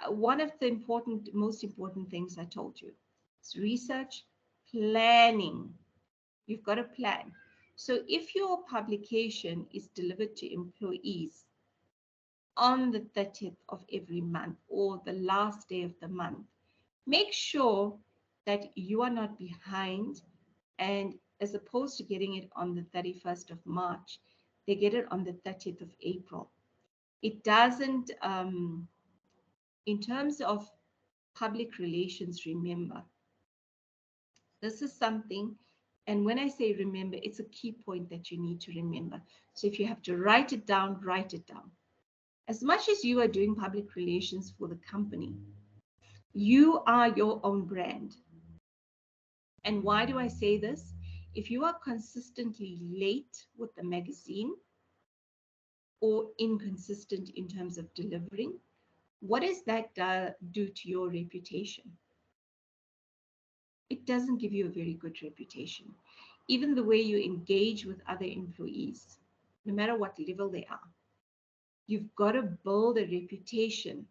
one of the most important things I told you. It's research, planning. You've got to plan. So if your publication is delivered to employees on the 30th of every month or the last day of the month, make sure that you are not behind, and as opposed to getting it on the 31st of March, they get it on the 30th of April. It doesn't, in terms of public relations, remember, this is something, and when I say remember, it's a key point that you need to remember. So if you have to write it down, write it down. As much as you are doing public relations for the company, you are your own brand. And why do I say this? If you are consistently late with the magazine or inconsistent in terms of delivering, what does that do to your reputation? It doesn't give you a very good reputation. Even the way you engage with other employees, no matter what level they are, you've got to build a reputation.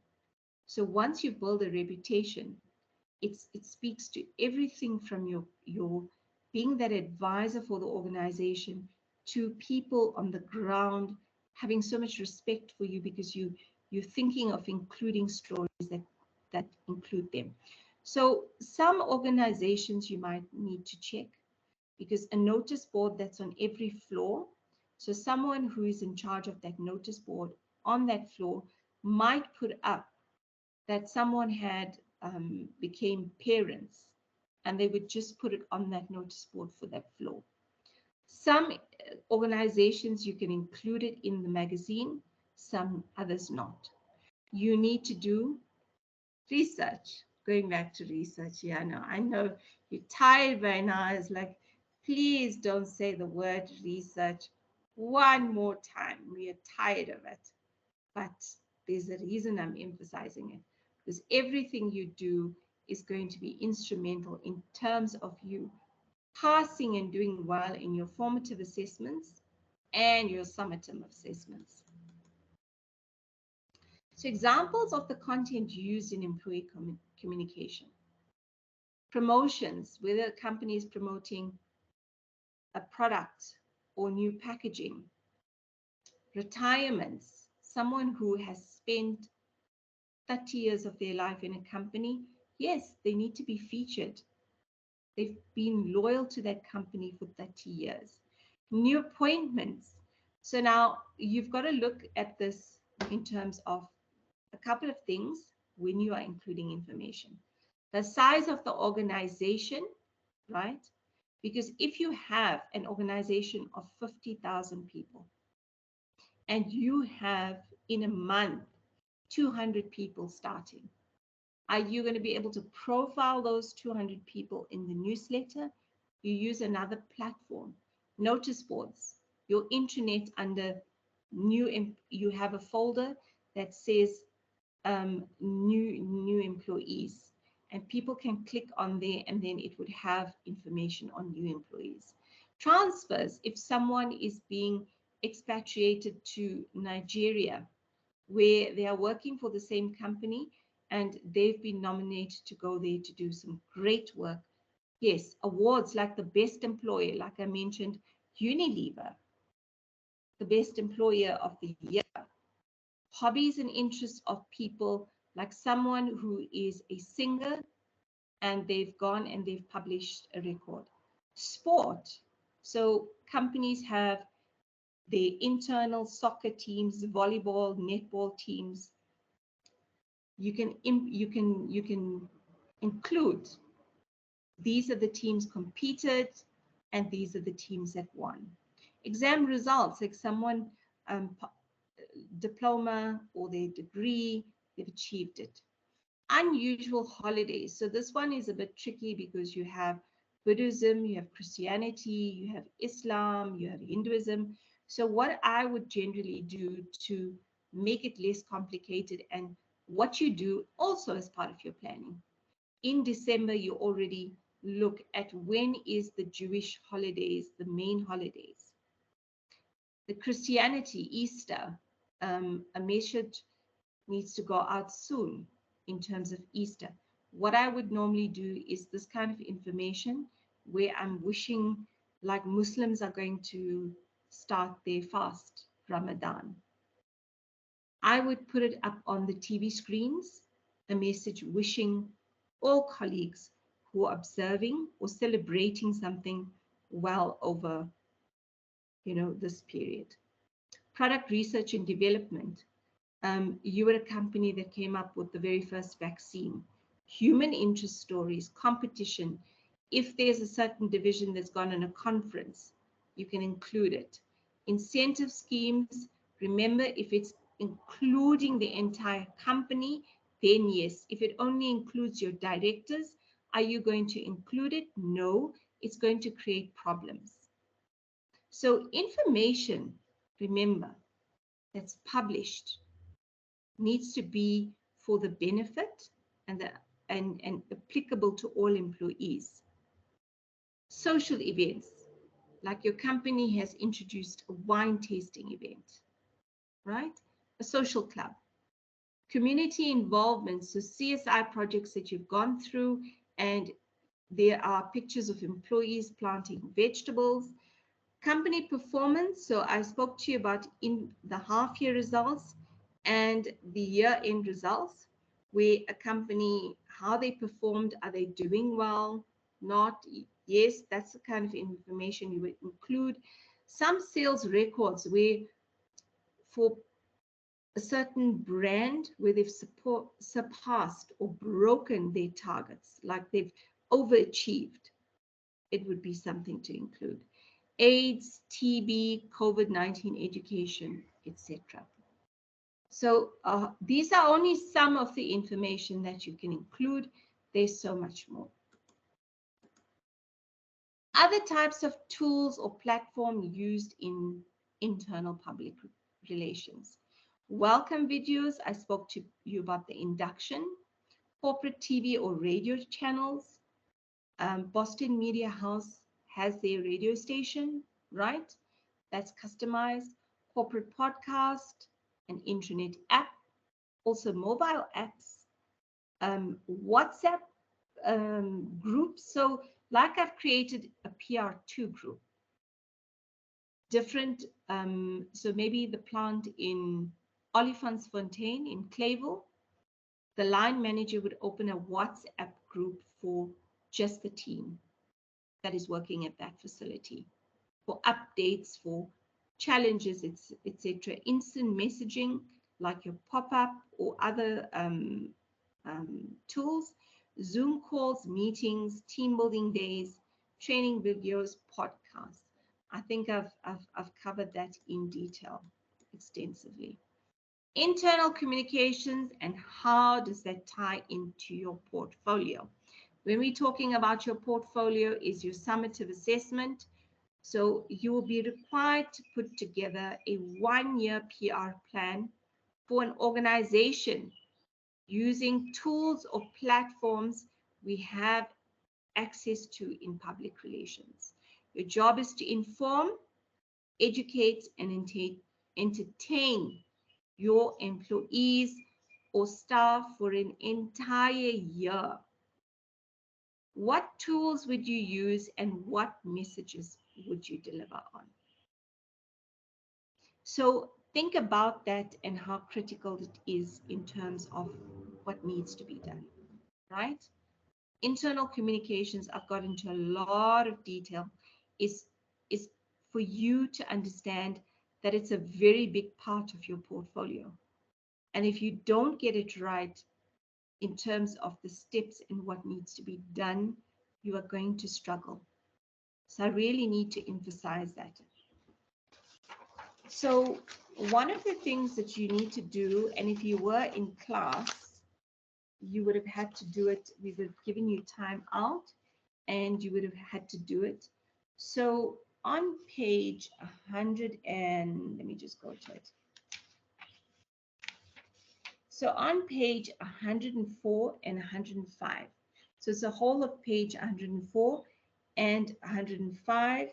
So once you build a reputation, it speaks to everything from your being that advisor for the organization to people on the ground having so much respect for you because you're thinking of including stories that include them. So some organizations you might need to check, because a notice board that's on every floor, so someone who is in charge of that notice board on that floor might put up that someone had became parents, and they would just put it on that notice board for that floor. Some organizations you can include it in the magazine, some others not. You need to do research. Going back to research, yeah, no, I know you're tired by now. It's like, please don't say the word research one more time. We are tired of it. But there's a reason I'm emphasizing it, because everything you do is going to be instrumental in terms of you passing and doing well in your formative assessments and your summative assessments. So examples of the content used in employee communication. Promotions, whether a company is promoting a product or new packaging. Retirements, someone who has spent 30 years of their life in a company, yes, they need to be featured. They've been loyal to that company for 30 years. New appointments. So now you've got to look at this in terms of a couple of things when you are including information. The size of the organization, right? Because if you have an organization of 50,000 people and you have in a month 200 people starting, are you going to be able to profile those 200 people in the newsletter? You use another platform, notice boards, your intranet under new, you have a folder that says new employees, and people can click on there and then it would have information on new employees. Transfers, if someone is being expatriated to Nigeria, where they are working for the same company and they've been nominated to go there to do some great work. Yes, awards like the best employer, like I mentioned, Unilever, the best employer of the year. Hobbies and interests of people, like someone who is a singer and they've gone and they've published a record. Sport, so companies have their internal soccer teams, volleyball, netball teams. You can include, these are the teams competed and these are the teams that won. Exam results, like someone diploma or their degree, they've achieved it. Unusual holidays. So this one is a bit tricky because you have Buddhism, you have Christianity, you have Islam, you have Hinduism. So what I would generally do to make it less complicated, and what you do also as part of your planning. In December, you already look at when is the Jewish holidays, the main holidays. The Christianity, Easter, a message needs to go out soon in terms of Easter. What I would normally do is this kind of information where I'm wishing, like Muslims are going to start their fast, Ramadan. I would put it up on the TV screens, a message wishing all colleagues who are observing or celebrating something well over, this period. Product research and development. You were a company that came up with the very first vaccine. Human interest stories, competition. If there's a certain division that's gone on a conference, you can include it. Incentive schemes, remember, if it's including the entire company, then yes. If it only includes your directors, are you going to include it? No, it's going to create problems. So information, remember, that's published needs to be for the benefit and applicable to all employees. Social events, like your company has introduced a wine tasting event, right? A social club. Community involvement, so CSI projects that you've gone through, and there are pictures of employees planting vegetables. Company performance, so I spoke to you about in the half-year results and the year-end results, where a company, how they performed, are they doing well, not? Yes, that's the kind of information you would include. Some sales records where for a certain brand where they've surpassed or broken their targets, like they've overachieved, it would be something to include. AIDS, TB, COVID-19 education, etc. So these are only some of the information that you can include. There's so much more. Other types of tools or platform used in internal public relations. Welcome videos. I spoke to you about the induction. Corporate TV or radio channels. Boston Media House has their radio station, right? That's customized. Corporate podcast, an intranet app, also mobile apps, WhatsApp groups. So like I've created a PR2 group, different, so maybe the plant in Olifantsfontein in Clayville, the line manager would open a WhatsApp group for just the team that is working at that facility, for updates, for challenges, etc. Instant messaging like your pop-up or other tools, Zoom calls, meetings, team building days, training videos, podcasts. I think I've covered that in detail extensively. Internal communications, and how does that tie into your portfolio? When we're talking about your portfolio is your summative assessment. So you will be required to put together a 1-year PR plan for an organization using tools or platforms we have access to in public relations. Your job is to inform, educate, and entertain your employees or staff for an entire year. What tools would you use and what messages would you deliver on? So think about that and how critical it is in terms of what needs to be done, right? Internal communications, I've got into a lot of detail, is for you to understand that it's a very big part of your portfolio. And if you don't get it right in terms of the steps and what needs to be done, you are going to struggle. So I really need to emphasize that. So one of the things that you need to do, and if you were in class, you would have had to do it. We would have given you time out and you would have had to do it. So on page 100 and let me just go to it. So on page 104 and 105. So it's the whole of page 104 and 105.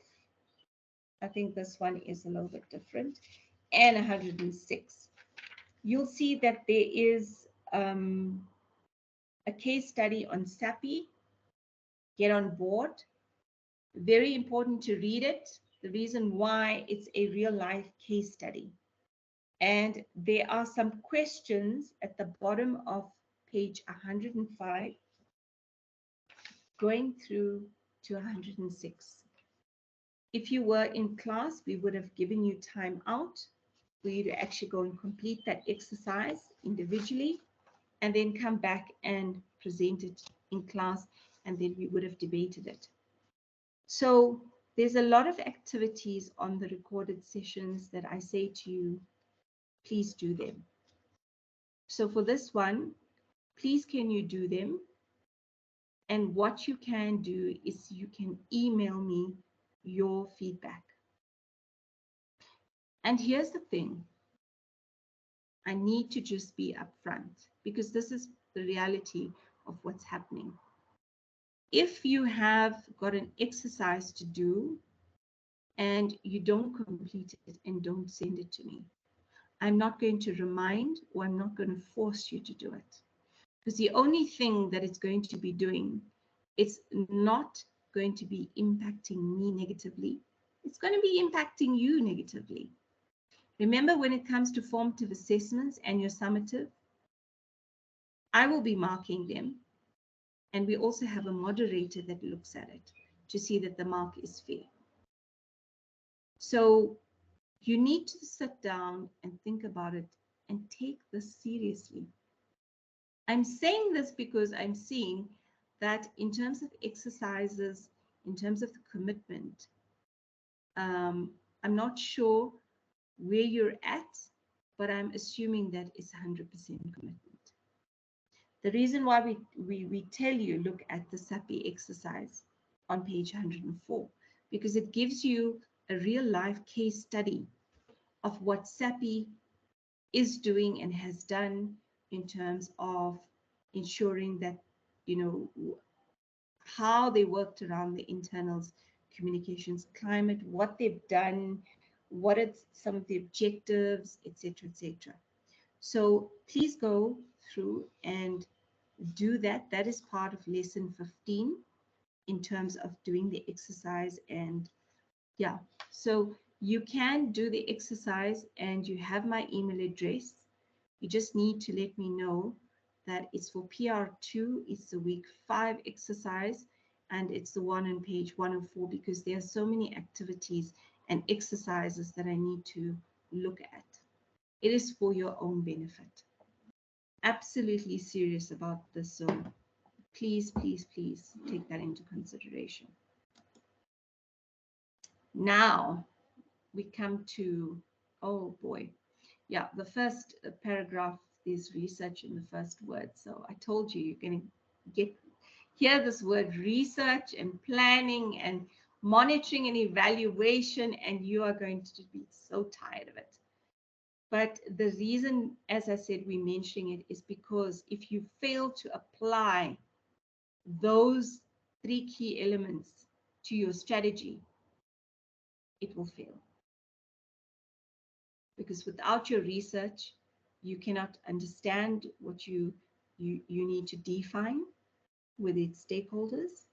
I think this one is a little bit different. And 106. You'll see that there is a case study on SAPI. Get on board. Very important to read it. The reason why, it's a real life case study. And there are some questions at the bottom of page 105 going through to 106. If you were in class, we would have given you time out for you to actually go and complete that exercise individually and then come back and present it in class, and then we would have debated it. So there's a lot of activities on the recorded sessions that I say to you, please do them. So for this one, please can you do them? And what you can do is you can email me your feedback. And here's the thing, I need to just be upfront because this is the reality of what's happening. If you have got an exercise to do and you don't complete it and don't send it to me, I'm not going to remind or I'm not going to force you to do it. Because the only thing that it's going to be doing, it's not going to be impacting me negatively. It's going to be impacting you negatively. Remember, when it comes to formative assessments and your summative, I will be marking them. And we also have a moderator that looks at it to see that the mark is fair. So you need to sit down and think about it and take this seriously. I'm saying this because I'm seeing that in terms of exercises, in terms of the commitment, I'm not sure where you're at, but I'm assuming that it's 100% commitment. The reason why we tell you look at the SAPI exercise on page 104, because it gives you a real life case study of what SAPI is doing and has done in terms of ensuring that, you know, how they worked around the internals communications climate, what they've done, what are some of the objectives, etc., etc. So please go through and do that. That is part of lesson 15 in terms of doing the exercise. And yeah, so you can do the exercise and you have my email address. You just need to let me know that it's for PR2, it's the week 5 exercise, and it's the one on page 104 because there are so many activities and exercises that I need to look at. It is for your own benefit. Absolutely serious about this, so please, please, please take that into consideration. Now we come to, oh boy, yeah, the first paragraph is research in the first word. So I told you you're going to hear this word research and planning and monitoring and evaluation, and you are going to be so tired of it. But the reason, as I said, we're mentioning it is because if you fail to apply those 3 key elements to your strategy, it will fail. Because without your research, you cannot understand what you need to define with its stakeholders.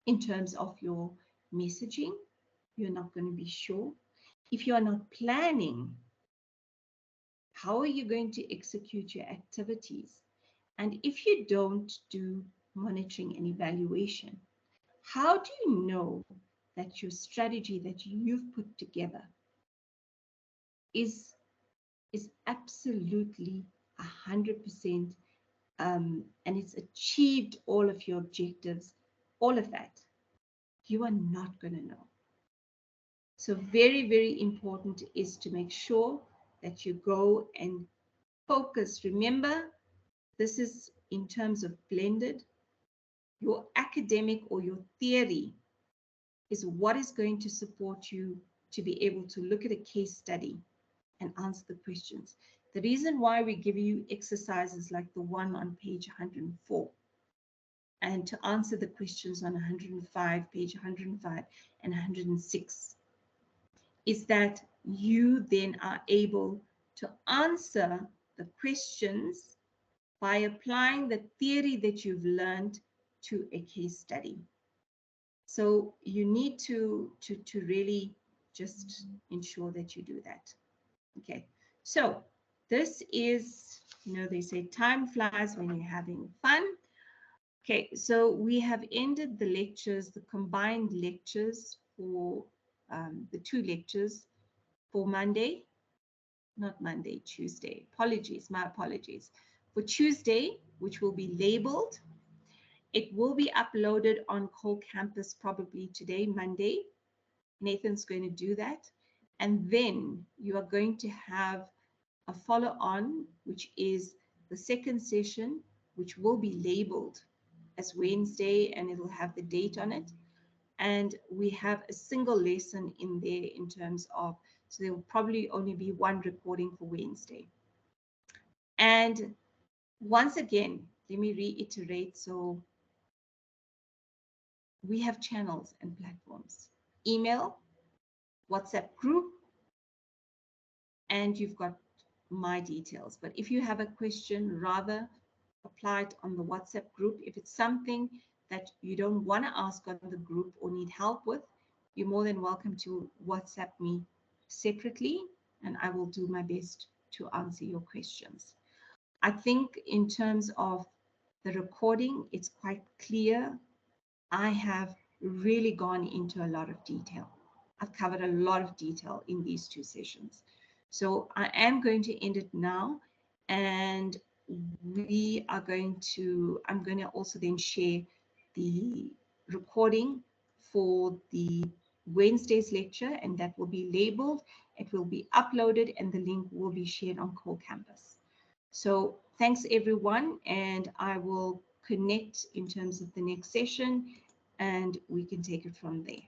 In terms of your messaging, you're not going to be sure. If you are not planning, how are you going to execute your activities? And if you don't do monitoring and evaluation, how do you know that your strategy that you've put together is absolutely 100% and it's achieved all of your objectives, all of that? You are not going to know. So very, very important is to make sure that you go and focus. Remember, this is in terms of blended. Your academic or your theory is what is going to support you to be able to look at a case study and answer the questions. The reason why we give you exercises like the one on page 104 and to answer the questions on 105, page 105 and 106 is that you then are able to answer the questions by applying the theory that you've learned to a case study. So you need to really just ensure that you do that. Okay, so this is, you know, they say time flies when you're having fun. Okay, so we have ended the lectures, the combined lectures for the 2 lectures for Monday, not Monday, Tuesday. Apologies, my apologies. For Tuesday, which will be labeled, it will be uploaded on Core Campus probably today, Monday. Nathan's going to do that. And then you are going to have a follow-on, which is the second session, which will be labeled as Wednesday, and it'll have the date on it. And we have a single lesson in there in terms of, so there will probably only be one recording for Wednesday. And once again, let me reiterate. So we have channels and platforms: email, WhatsApp group, and you've got my details. But if you have a question, rather apply it on the WhatsApp group. If it's something that you don't want to ask on the group or need help with, you're more than welcome to WhatsApp me separately, and I will do my best to answer your questions. I think in terms of the recording, it's quite clear. I have really gone into a lot of detail. I've covered a lot of detail in these two sessions. So I am going to end it now, and I'm going to also then share the recording for the Wednesday's lecture, and that will be labeled. It will be uploaded, and the link will be shared on Core Campus. So thanks everyone, and I will connect in terms of the next session, and we can take it from there.